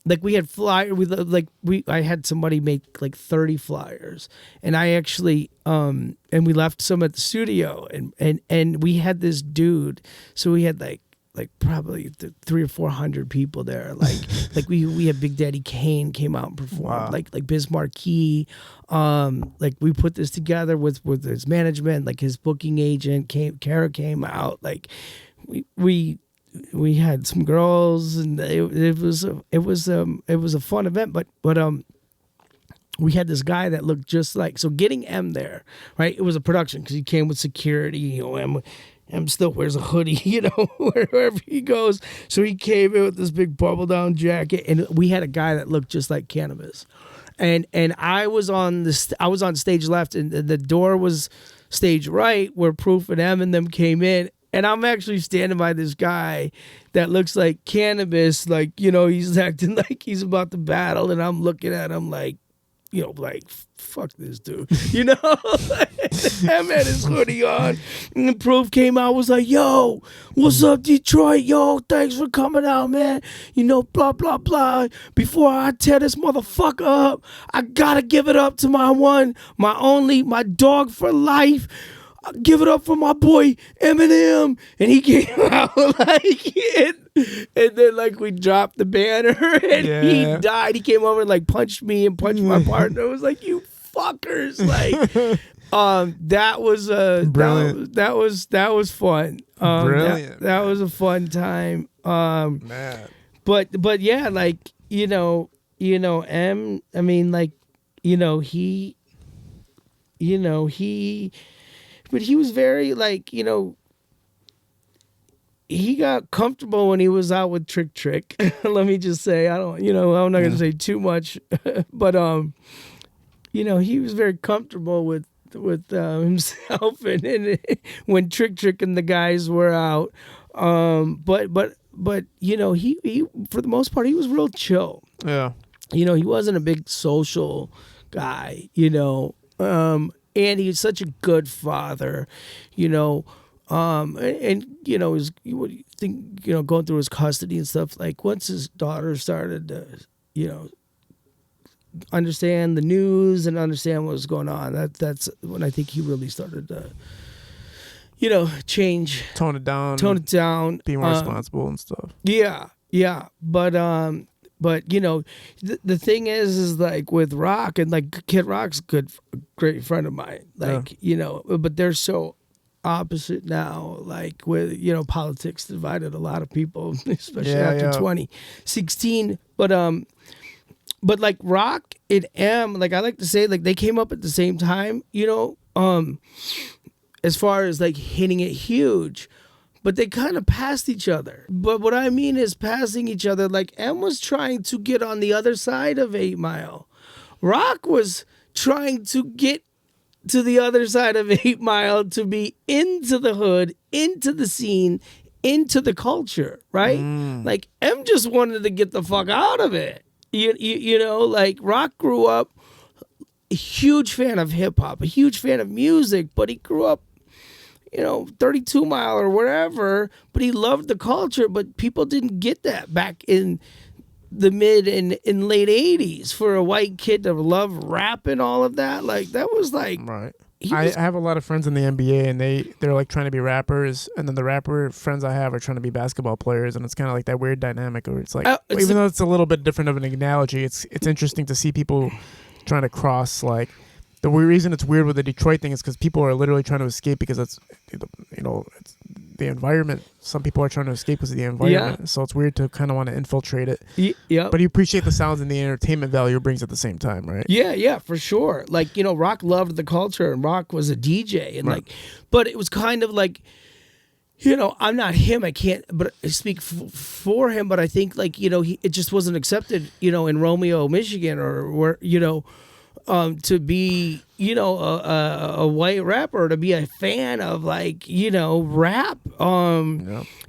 Like, we had I had somebody make like 30 flyers, and I actually and we left some at the studio, and we had this dude, so we had like probably 300 or 400 people there. Like we had Big Daddy Kane came out and performed. Wow. Like Biz Marquee. Like, we put this together with his management, like his booking agent Kara came out. Like, we had some girls, and it was a fun event, but we had this guy that looked just like, so getting M there, right? It was a production because he came with security. You know, M still wears a hoodie, you know, wherever he goes. So he came in with this big bubble down jacket, and we had a guy that looked just like Cannabis, and I was on stage left, and the door was stage right where Proof and M and them came in. And I'm actually standing by this guy that looks like Cannabis, like, you know, he's acting like he's about to battle, and I'm looking at him like, you know, like, fuck this dude, you know? M had his hoodie on, and the Proof came out, was like, yo, what's up, Detroit? Yo, thanks for coming out, man. You know, blah, blah, blah. Before I tear this motherfucker up, I gotta give it up to my one, my only, my dog for life. Give it up for my boy Eminem. And he came out like, and then like we dropped the banner, and he died. He came over and like punched me and punched my partner. I was like, you fuckers. Like, That was Brilliant. that was fun. Brilliant. That was a fun time. Man. But yeah, like M. I mean, like he, but he was very like he got comfortable when he was out with Trick. Let me just say, I'm not gonna say too much, but he was very comfortable with himself and when Trick and the guys were out. But he for the most part he was real chill. Yeah. He wasn't a big social guy. And he's such a good father. And what do you think? Going through his custody and stuff. Like once his daughter started to, understand the news and understand what was going on. That's when I think he really started to, change, Tone it down. be more responsible and stuff. Yeah. But the thing is like with Rock and like Kid Rock's great friend of mine. Like but they're so opposite now. Like with politics divided a lot of people, especially after 2016. But like Rock and M, like I like to say, like they came up at the same time, as far as like hitting it huge, but they kind of passed each other. But what I mean is passing each other, like M was trying to get on the other side of 8 Mile. Rock was trying to get to the other side of 8 Mile to be into the hood, into the scene, into the culture, right? Like M just wanted to get the fuck out of it. Like Rock grew up a huge fan of hip hop, a huge fan of music, but he grew up, 32 Mile or wherever, but he loved the culture, but people didn't get that back in the mid and in late 80s for a white kid to love rap and all of that. Like that was like right. I have a lot of friends in the NBA and they're like trying to be rappers, and then the rapper friends I have are trying to be basketball players, and it's kind of like that weird dynamic where it's like even though it's a little bit different of an analogy, it's interesting to see people trying to cross. Like the reason it's weird with the Detroit thing is because people are literally trying to escape because it's the environment. Some people are trying to escape because of the environment, so it's weird to kind of want to infiltrate it. Yeah, but you appreciate the sounds and the entertainment value it brings at the same time, right? Yeah, for sure. Like Rock loved the culture, and Rock was a DJ, and like, but it was kind of like, I'm not him. I can't, but I speak for him. But I think like it just wasn't accepted, in Romeo, Michigan, or where to be a white rapper, to be a fan of like rap,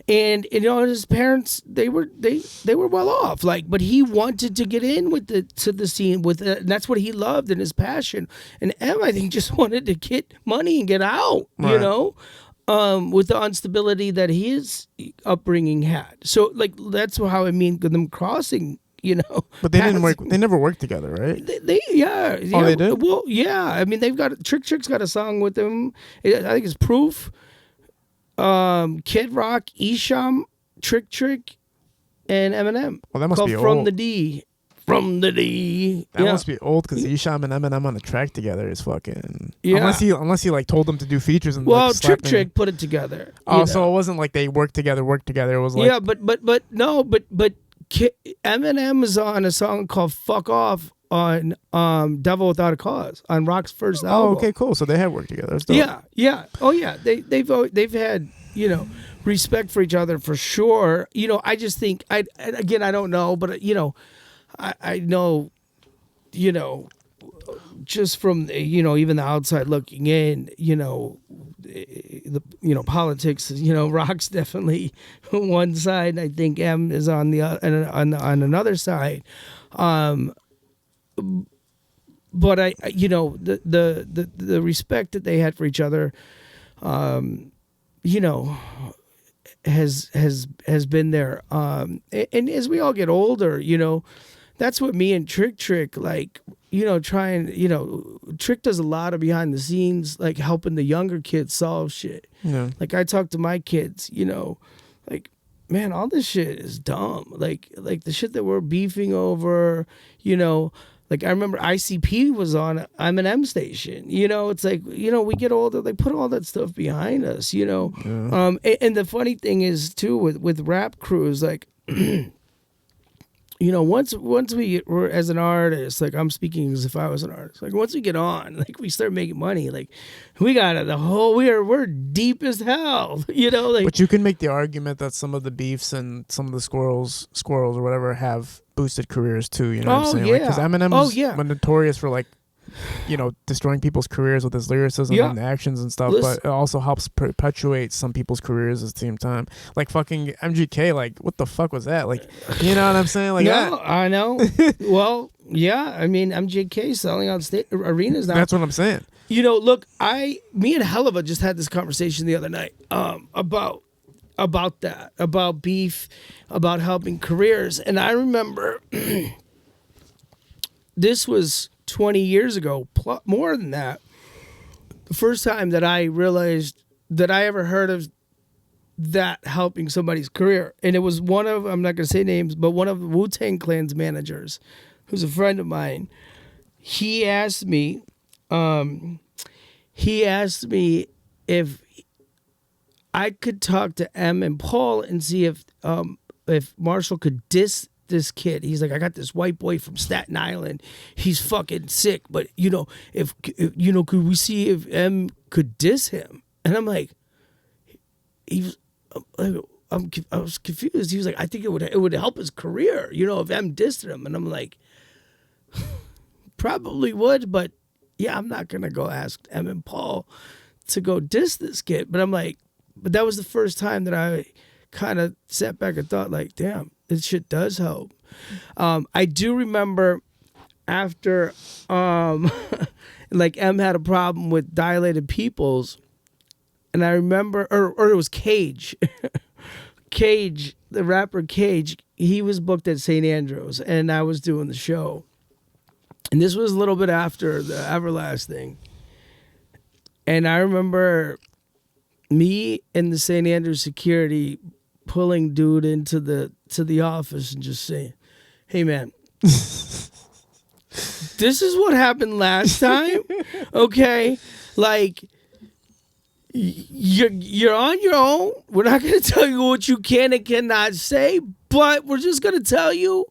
and his parents they were well off, like, but he wanted to get in to the scene and that's what he loved and his passion. And M, I think, just wanted to get money and get out, with the instability that his upbringing had. So like that's how I mean them crossing. But they didn't work. They never worked together, right? Yeah. Oh, they did? Well, yeah. I mean, they've got Trick's got a song with them. I think it's Proof. Kid Rock, Esham, Trick, and Eminem. Well, that must be old. From the D. That must be old because Esham and Eminem on a track together is fucking. Yeah. Unless he like told them to do features and well, like, Trick put it together. Oh, so it wasn't like they worked together. It was like but Eminem is on a song called "Fuck Off" on "Devil Without a Cause" on Rock's first album. Oh, okay, cool. So they have worked together. That's dope. Yeah. Oh, yeah. They've had respect for each other for sure. I just think I don't know, but I know just from even the outside looking in, the politics, Rock's definitely one side. I think M is on the on another side. But I the respect that they had for each other, has been there. And as we all get older, that's what me and Trick like, Trick does a lot of behind the scenes, like helping the younger kids solve shit. Yeah. Like I talk to my kids, like, man, all this shit is dumb. Like the shit that we're beefing over, Like I remember ICP was on Eminem station. You know, it's like, you know, we get older, they put all that stuff behind us, you know. Yeah. And the funny thing is too with rap crews, like you know, once we're as an artist, like I'm speaking as if I was an artist. Like once we get on, like we start making money, like we got the whole we're deep as hell, you know. Like, but you can make the argument that some of the beefs and some of the squirrels or whatever have boosted careers too. You know what I'm saying? Yeah. Because Eminem's notorious for like, you know, destroying people's careers with his lyricism and actions and stuff. But it also helps perpetuate some people's careers at the same time. Like fucking MGK, like what the fuck was that? Like, you know what I'm saying? Like, I know. Well, yeah. I mean, MGK selling out arenas now. That's what I'm saying. You know, look, me and Helava just had this conversation the other night about that, about beef, about helping careers, and I remember this was 20 years ago, more than that. The first time that I realized that I ever heard of that helping somebody's career. And it was one of, I'm not going to say names, but one of the Wu-Tang Clan's managers, who's a friend of mine. He asked me if I could talk to Em and Paul and see if Marshall could diss this kid. He's like, I got this white boy from Staten Island. He's fucking sick. But you know, if you know, could we see if M could diss him? And I'm like, I was confused. He was like, I think it would help his career. You know, if M dissed him. And I'm like, probably would, but yeah, I'm not gonna go ask M and Paul to go diss this kid. But I'm like, but that was the first time that I kind of sat back and thought, like, damn, this shit does help. I do remember after like M had a problem with dilated pupils, and I remember, or it was Cage. Cage, the rapper Cage, he was booked at St. Andrews, and I was doing the show. And this was a little bit after the Everlast thing. And I remember me and the St. Andrews security pulling dude into the office and just saying, hey man, this is what happened last time. Okay? Like, you're on your own. We're not going to tell you what you can and cannot say, but we're just going to tell you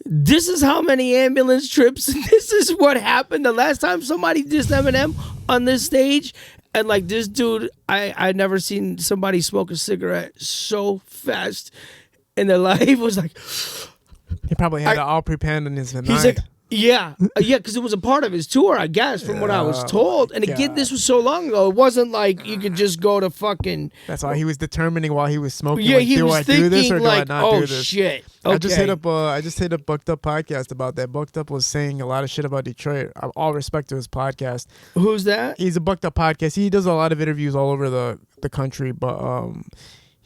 this is how many ambulance trips. This is what happened the last time somebody dissed Eminem on this stage. And like this dude, I never seen somebody smoke a cigarette so fast in their life. It was like, he probably had it all prepared in his mind. He's like, yeah, because it was a part of his tour, I guess, from what I was told. And again, this was so long ago. It wasn't like you could just go to fucking. That's why he was determining while he was smoking. Yeah, like, he do was I thinking do this or like, do I not oh do this? shit. Okay. I just hit up Booked Up podcast about that. Booked Up was saying a lot of shit about Detroit. All respect to his podcast. Who's that? He's a Booked Up podcast. He does a lot of interviews all over the country. But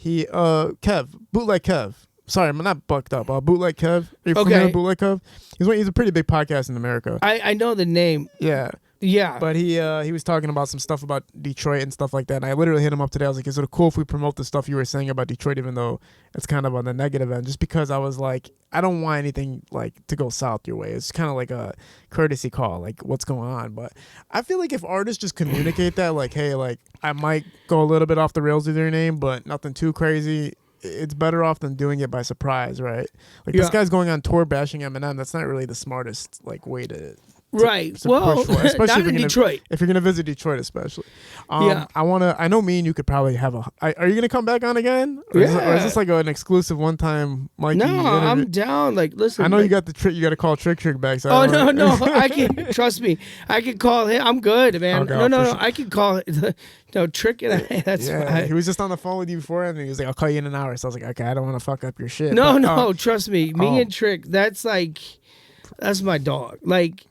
Bootleg Kev. Sorry, I'm not Bucked Up. Bootleg Kev. Are you familiar with Bootleg Kev? He's a pretty big podcast in America. I know the name. Yeah. Yeah. But he was talking about some stuff about Detroit and stuff like that. And I literally hit him up today. I was like, is it cool if we promote the stuff you were saying about Detroit, even though it's kind of on the negative end? Just because I was like, I don't want anything like to go south your way. It's kind of like a courtesy call, like what's going on. But I feel like if artists just communicate that, like, hey, like I might go a little bit off the rails with your name, but nothing too crazy. It's better off than doing it by surprise, right? Like this guy's going on tour bashing Eminem. That's not really the smartest like way to right. to Well, push for it, especially not in Detroit. If you're gonna visit Detroit, especially. I know me and you could probably have are you gonna come back on again? Or is this like an exclusive one time Mikey? No, interview? I'm down. Like, listen. I know like, you got the trick. You got to call Trick back. So no. I can trust me. I can call him. I'm good, man. Okay, no. sure. I can call it. No, Trick and I. That's fine. He was just on the phone with you before, and he was like, "I'll call you in an hour." So I was like, "Okay, I don't want to fuck up your shit." No, trust me. Me and Trick. That's my dog. Like,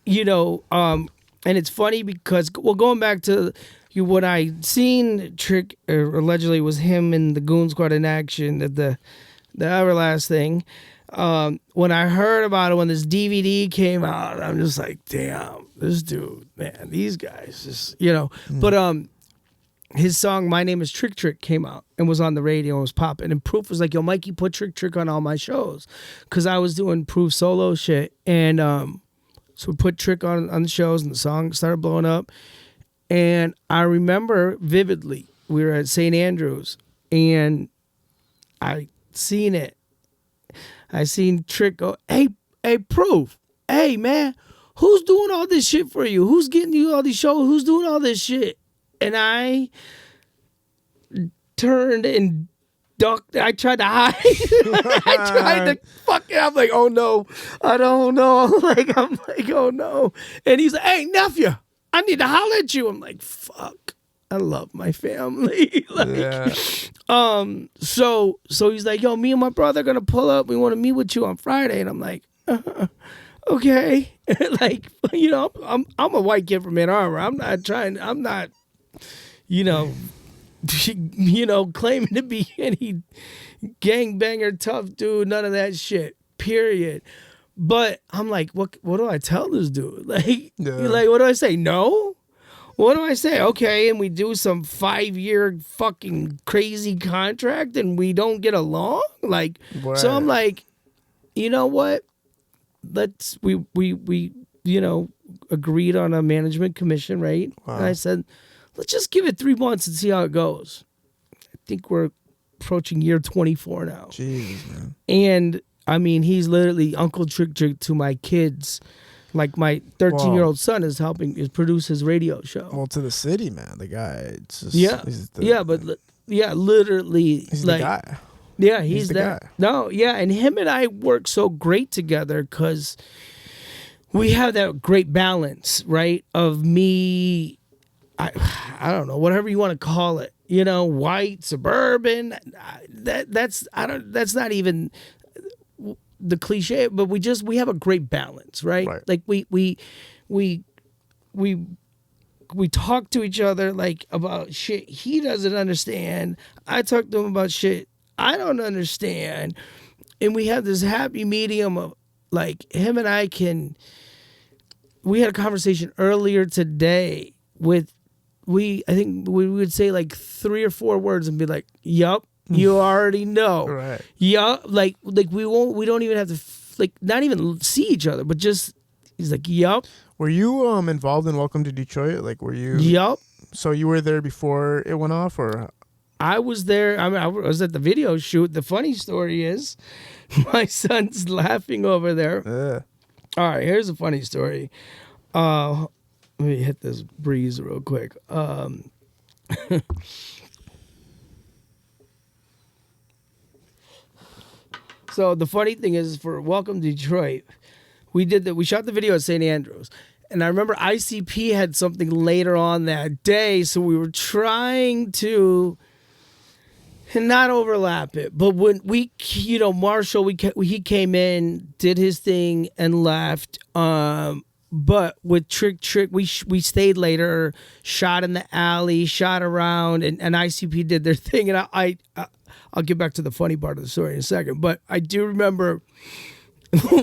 you know. And it's funny because going back to what I seen Trick allegedly was him and the Goon Squad in action at the Everlast thing. When I heard about it, when this DVD came out, I'm just like, damn, this dude, man, these guys just, you know. But his song "My Name Is Trick Trick" came out and was on the radio and was popping. And Proof was like, "Yo, Mikey, put Trick Trick on all my shows," because I was doing Proof solo shit. And so we put Trick on the shows, and the song started blowing up. And I remember vividly, we were at St. Andrews, and I seen it. I seen Trick go, "Hey, Proof, hey man, who's doing all this shit for you? Who's getting you all these shows? Who's doing all this shit?" And I turned and ducked. I tried to hide. I tried to fucking. I'm like, "Oh no, I don't know." I'm like, "Oh no." And he's like, "Hey nephew, I need to holler at you." I'm like, "Fuck, I love my family." So he's like, "Yo, me and my brother are gonna pull up. We want to meet with you on Friday." And I'm like, "Okay." Like, I'm a white kid from Ann Arbor. I'm not, claiming to be any gangbanger tough dude, none of that shit, period. But I'm like, what do I tell this dude? Like, what do I say? No? What do I say? Okay, and we do some 5-year fucking crazy contract and we don't get along? Like, right. So I'm like, you know what? We agreed on a management commission, right? Wow. And I said, let's just give it 3 months and see how it goes. I think we're approaching year 24 now. Jesus, man. And I mean, he's literally Uncle Trick Trick to my kids. Like my 13-year-old son is produce his radio show. Well, to the city, man, the guy. It's just, literally, he's like, the guy. Yeah, he's the that. Guy. No, yeah, and him and I work so great together because we have that great balance, right? Of me, I don't know, whatever you want to call it, white, suburban. That's not even the cliche, but we have a great balance, right? Like we talk to each other like about shit he doesn't understand. I talk to him about shit I don't understand, and we have this happy medium of like him and I can. We had a conversation earlier today with I think we would say like 3 or 4 words and be like, "Yup, you already know." Right. Yeah, like we don't even have to not even see each other, but just he's like, "Yup." Were you involved in Welcome to Detroit? Like, were you? Yup. So you were there before it went off, or? I was there. I mean, I was at the video shoot. The funny story is, my son's laughing over there. All right, here's a funny story. Let me hit this breeze real quick. So the funny thing is, for Welcome to Detroit, we shot the video at St. Andrews. And I remember ICP had something later on that day, so we were trying to not overlap it. But when Marshall, he came in, did his thing, and left. But with Trick Trick, we stayed later, shot in the alley, shot around, and ICP did their thing. And I'll get back to the funny part of the story in a second. But I do remember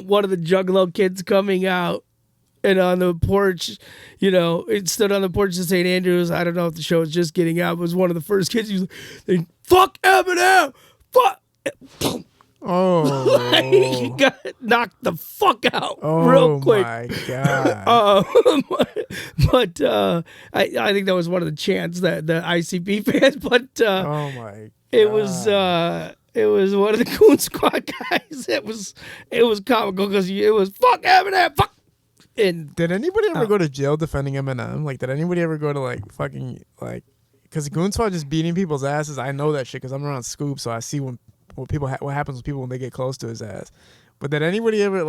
one of the Juggalo kids coming out, and on the porch, it stood on the porch of St. Andrews. I don't know if the show was just getting out. It was one of the first kids. He was like, "Fuck Eminem! Fuck!" Oh. He got knocked the fuck out real quick. Oh, my God. But I think that was one of the chants that the ICP fans, but oh, my God. It was one of the Goon Squad guys. It was comical because it was "fuck Eminem, fuck." And did anybody ever go to jail defending Eminem? Like, did anybody ever go to because Goon Squad just beating people's asses? I know that shit because I'm around Scoop, so I see what happens with people when they get close to his ass. But did anybody ever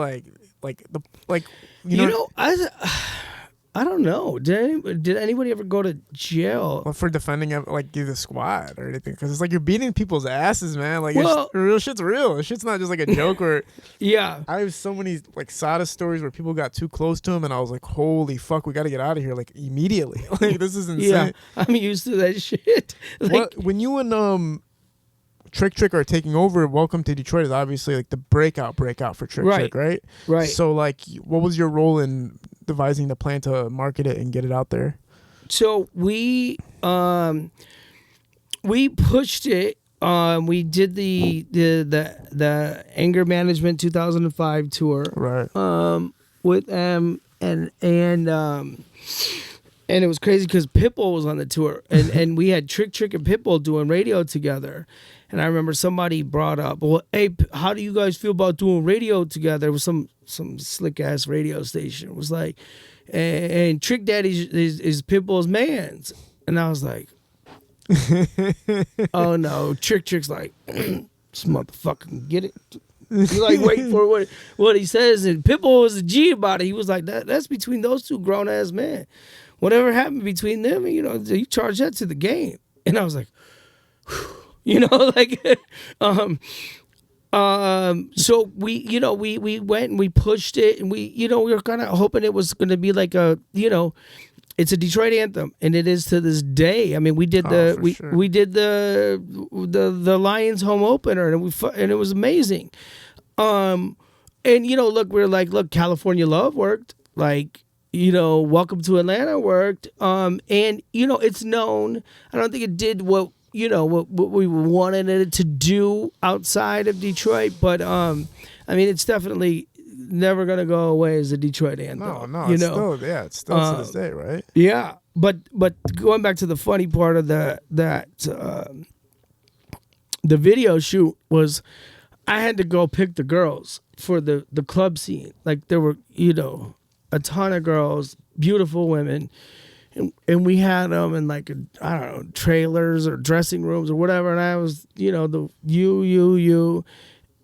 I don't know. Did anybody ever go to jail for defending the squad or anything? Because it's like you're beating people's asses, man. Like, real shit's real. This shit's not just like a joke. Or yeah, I have so many Sada stories where people got too close to him, and I was like, "Holy fuck, we got to get out of here immediately!" This is insane. Yeah, I'm used to that shit. When you and Trick Trick are taking over, Welcome to Detroit is obviously the breakout for Trick Trick, right? Right. So what was your role in devising the plan to market it and get it out there? So we pushed it. We did the Anger Management 2005 tour. Right. With them and it was crazy because Pitbull was on the tour and we had Trick and Pitbull doing radio together. And I remember somebody brought up, well, hey, how do you guys feel about doing radio together? It was some slick ass radio station. It was like, and Trick Daddy is Pitbull's man's. And I was like, oh no, Trick's like, this motherfucker can get it. You like wait for what he says, and Pitbull was a G about it. He was like, that's between those two grown ass men. Whatever happened between them, you charge that to the game. And I was like, whew. Like, so we went and we pushed it, and we were kind of hoping it was going to be like it's a Detroit anthem, and it is to this day. I mean, we did we did the Lions home opener, and it was amazing. And look, California Love worked, like. Welcome to Atlanta worked. And it's known. I don't think it did what we wanted it to do outside of Detroit, but I mean, it's definitely never gonna go away as a Detroit anthem. No, it's still to this day, right? Yeah, but going back to the funny part of the video shoot was, I had to go pick the girls for the club scene. Like there were a ton of girls, beautiful women, and we had them in like trailers or dressing rooms or whatever. And I was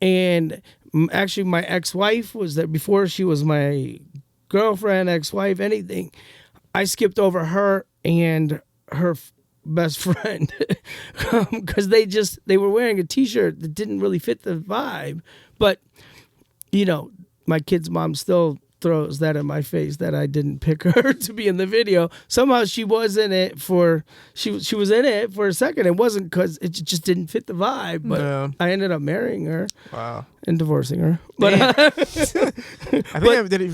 and actually my ex-wife was there before she was my girlfriend, ex-wife, anything. I skipped over her and her best friend because they were wearing a t-shirt that didn't really fit the vibe, but my kid's mom still throws that in my face that I didn't pick her to be in the video. Somehow she was in it for a second. It wasn't because it just didn't fit the vibe, but yeah. I ended up marrying her. Wow. And divorcing her. But did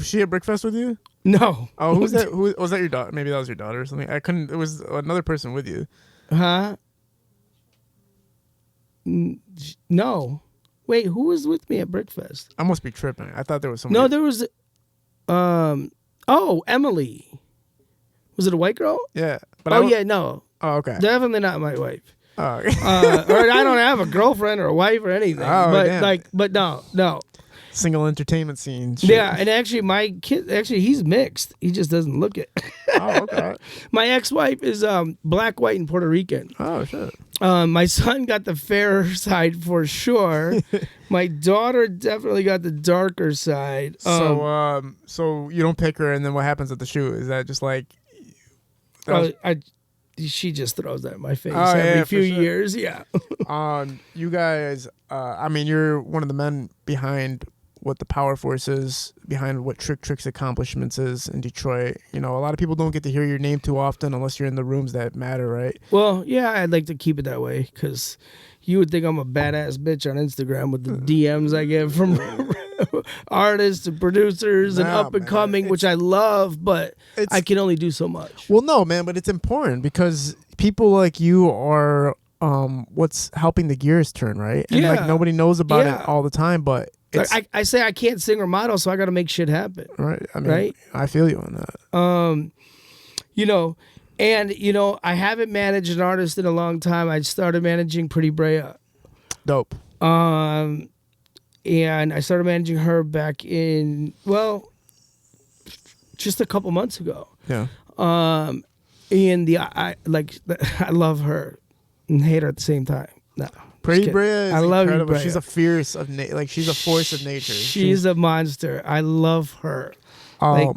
she at Brickfest with you? No. Oh, who's that? Who was that? Your daughter? Maybe that was your daughter or something. I couldn't. It was another person with you. Huh? No. Wait, who was with me at Brickfest? I must be tripping. I thought there was somebody. No, there was. Emily. Was it a white girl? Yeah. But no. Oh, okay. Definitely not my wife. Oh, okay. Or I don't have a girlfriend or a wife or anything. Oh, but damn. but no. Single entertainment scene. Shit. Yeah, and actually my kid, he's mixed. He just doesn't look it. Oh, okay. My ex-wife is black, white, and Puerto Rican. Oh, shit. My son got the fairer side for sure. My daughter definitely got the darker side. So you don't pick her, and then what happens at the shoot? Is that just like? She just throws that in my face every few years. Yeah. You guys. I mean, you're one of the men behind what the power force is, behind what Trick's accomplishments is in Detroit. A lot of people don't get to hear your name too often unless you're in the rooms that matter, right? Well, yeah, I'd like to keep it that way because you would think I'm a badass bitch on Instagram with the DMs I get from artists and producers and up and coming, which I love, but I can only do so much. Well, no, man, but it's important because people like you are what's helping the gears turn, right? And like nobody knows about it all the time, but I say I can't sing or model, so I got to make shit happen. Right. I mean, I feel you on that. I haven't managed an artist in a long time. I started managing Pretty Brayah. Dope. And I started managing her back in, just a couple months ago. Yeah. I love her and hate her at the same time. No. Pretty Brayah is incredible. Brayah. She's a fierce of she's a force of nature. She's a monster. I love her. I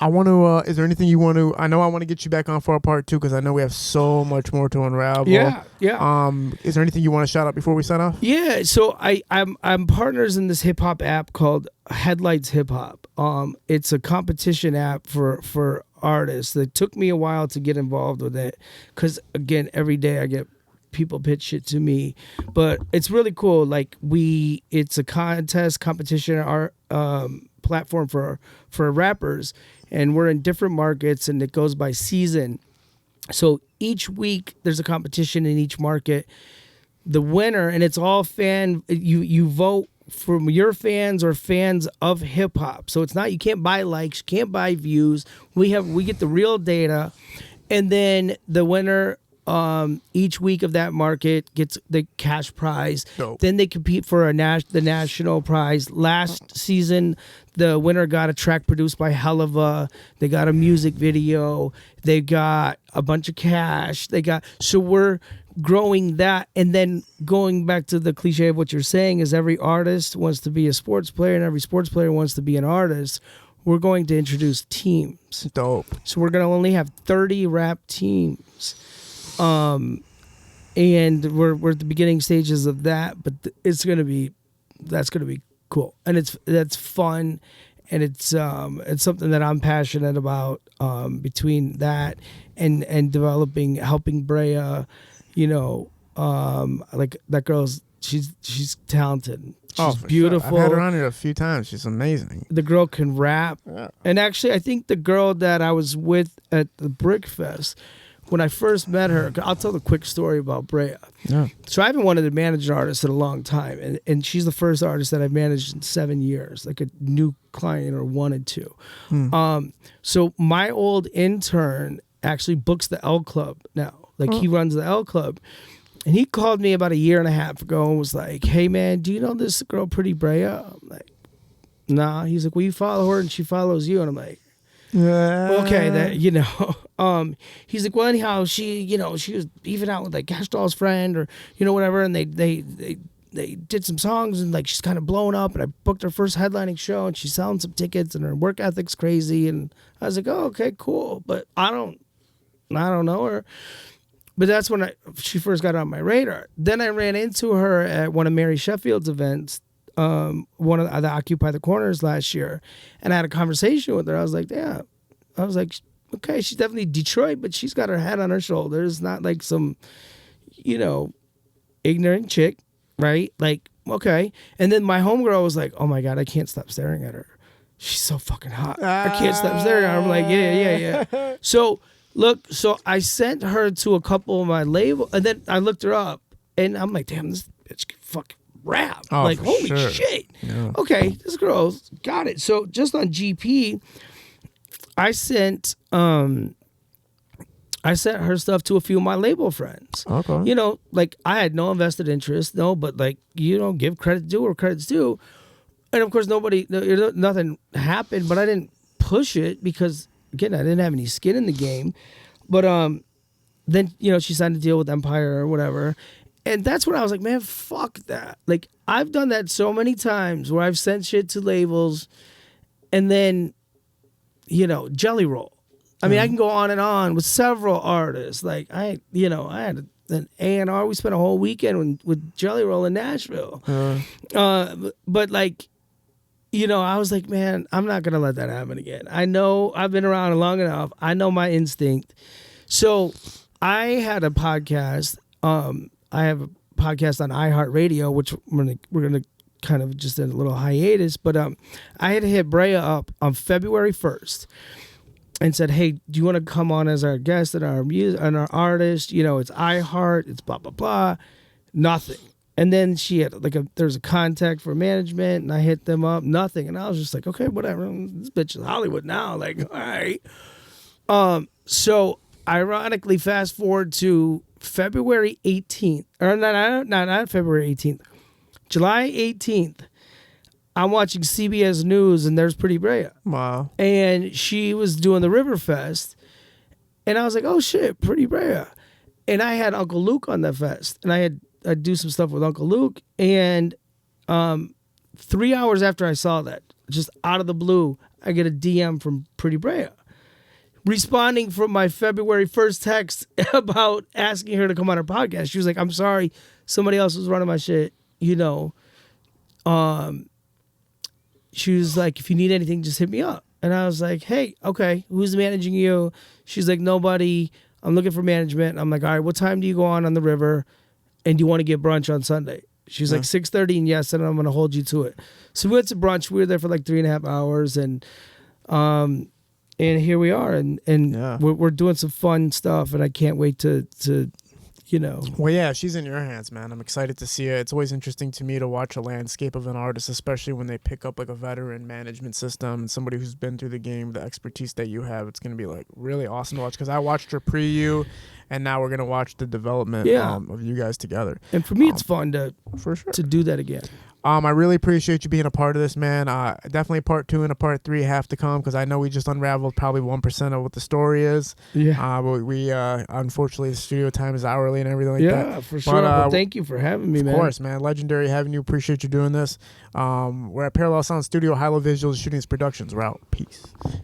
want to. Is there anything you want to? I know I want to get you back on for a part 2 because I know we have so much more to unravel. Yeah. Is there anything you want to shout out before we sign off? Yeah. So I'm partners in this hip hop app called Headlights Hip Hop. It's a competition app for artists. It took me a while to get involved with it because again, every day I get people pitch shit to me, but it's really cool. Like it's a competition art platform for rappers, and we're in different markets, and it goes by season. So each week there's a competition in each market. The winner, and it's all fan. You vote from your fans or fans of hip hop. So it's not, you can't buy likes, you can't buy views. We get the real data, and then the winner each week of that market gets the cash prize. Dope. Then they compete for the national prize. Last season, the winner got a track produced by Helava. They got a music video. They got a bunch of cash. So we're growing that, and then going back to the cliche of what you're saying is every artist wants to be a sports player and every sports player wants to be an artist. We're going to introduce teams. Dope. So we're going to only have 30 rap teams. And we're at the beginning stages of that, but that's going to be cool. And that's fun, and it's something that I'm passionate about, between that and helping Brayah. Like that girl's, she's talented. She's beautiful. Sure. I've had her on here a few times. She's amazing. The girl can rap. Yeah. And actually, I think the girl that I was with at the Brick Fest, when I first met her, I'll tell the quick story about Brayah. Yeah. So I haven't wanted to manage an artist in a long time, and she's the first artist that I've managed in 7 years, like a new client or wanted to. So my old intern actually books the L Club now. Like he runs the L Club. And he called me about a year and a half ago and was like, "Hey man, do you know this girl Pretty Brayah?" I'm like, "Nah." He's like, "Well, you follow her and she follows you." And I'm like, okay, that he's like, "Well, anyhow, she was even out with like Cash Doll's friend or whatever, and they did some songs, and like she's kind of blowing up, and I booked her first headlining show, and she's selling some tickets, and her work ethic's crazy." And I was like, "Oh, okay, cool," but I don't know her. But that's when she first got on my radar. Then I ran into her at one of Mary Sheffield's events, one of the Occupy the Corners last year, and I had a conversation with her. I was like, "Yeah," I was like, "Okay, she's definitely Detroit, but she's got her head on her shoulders, not like some, ignorant chick, right? Like, okay." And then my homegirl was like, "Oh my God, I can't stop staring at her. She's so fucking hot. I can't stop staring at her." I'm like, yeah. So I sent her to a couple of my label, and then I looked her up, and I'm like, damn, this bitch can fucking rap. Oh, like, for holy sure. shit. Yeah. Okay, this girl's got it. So just on GP, I sent her stuff to a few of my label friends. Okay. Like I had no invested interest, but like, give credit due where credit's due. And of course, nothing happened, but I didn't push it because, again, I didn't have any skin in the game. But then, she signed a deal with Empire or whatever. And that's when I was like, man, fuck that. Like, I've done that so many times where I've sent shit to labels and then, Jelly Roll. I mean, I can go on and on with several artists. Like, I had an A&R. We spent a whole weekend with Jelly Roll in Nashville. But like, I was like, man, I'm not going to let that happen again. I know I've been around long enough. I know my instinct. So I had a podcast. I have a podcast on iHeartRadio, which we're going to kind of just in a little hiatus. But I had hit Brayah up on February 1st and said, "Hey, do you want to come on as our guest and our music and our artist? It's iHeart, it's blah, blah, blah." Nothing. And then she had there's a contact for management, and I hit them up, nothing. And I was just like, okay, whatever. This bitch is Hollywood now. Like, all right. So ironically, fast forward to February 18th, or not February 18th, July 18th. I'm watching CBS News, and there's Pretty Brayah. Wow. And she was doing the Riverfest, and I was like, oh shit, Pretty Brayah. And I had Uncle Luke on the fest, and I'd do some stuff with Uncle Luke, and 3 hours after I saw that, just out of the blue, I get a DM from Pretty Brayah, responding from my February 1st text about asking her to come on her podcast. She was like, "I'm sorry, somebody else was running my shit, She was like, "If you need anything, just hit me up." And I was like, "Hey, okay, who's managing you?" She's like, "Nobody. I'm looking for management." I'm like, "All right, what time do you go on the river? And do you want to get brunch on Sunday?" She's like, 6:30, and yes, and I'm going to hold you to it. So we went to brunch. We were there for like 3.5 hours, and and here we are, and Yeah. we're doing some fun stuff, and I can't wait to Well, yeah, she's in your hands, man. I'm excited to see it. It's always interesting to me to watch a landscape of an artist, especially when they pick up like a veteran management system and somebody who's been through the game, the expertise that you have. It's going to be like really awesome to watch because I watched her you, and now we're going to watch the development of you guys together. And for me, it's fun to for sure to do that again. I really appreciate you being a part of this, man. Definitely part 2 and a part 3 have to come because I know we just unraveled probably 1% of what the story is. Yeah. But we unfortunately the studio time is hourly and everything like that. Yeah, for sure. But, Well, thank you for having me, man. Of course, man. Legendary having you. Appreciate you doing this. We're at Parallel Sound Studio, High Low Visuals, Shootings Productions. We're out. Peace.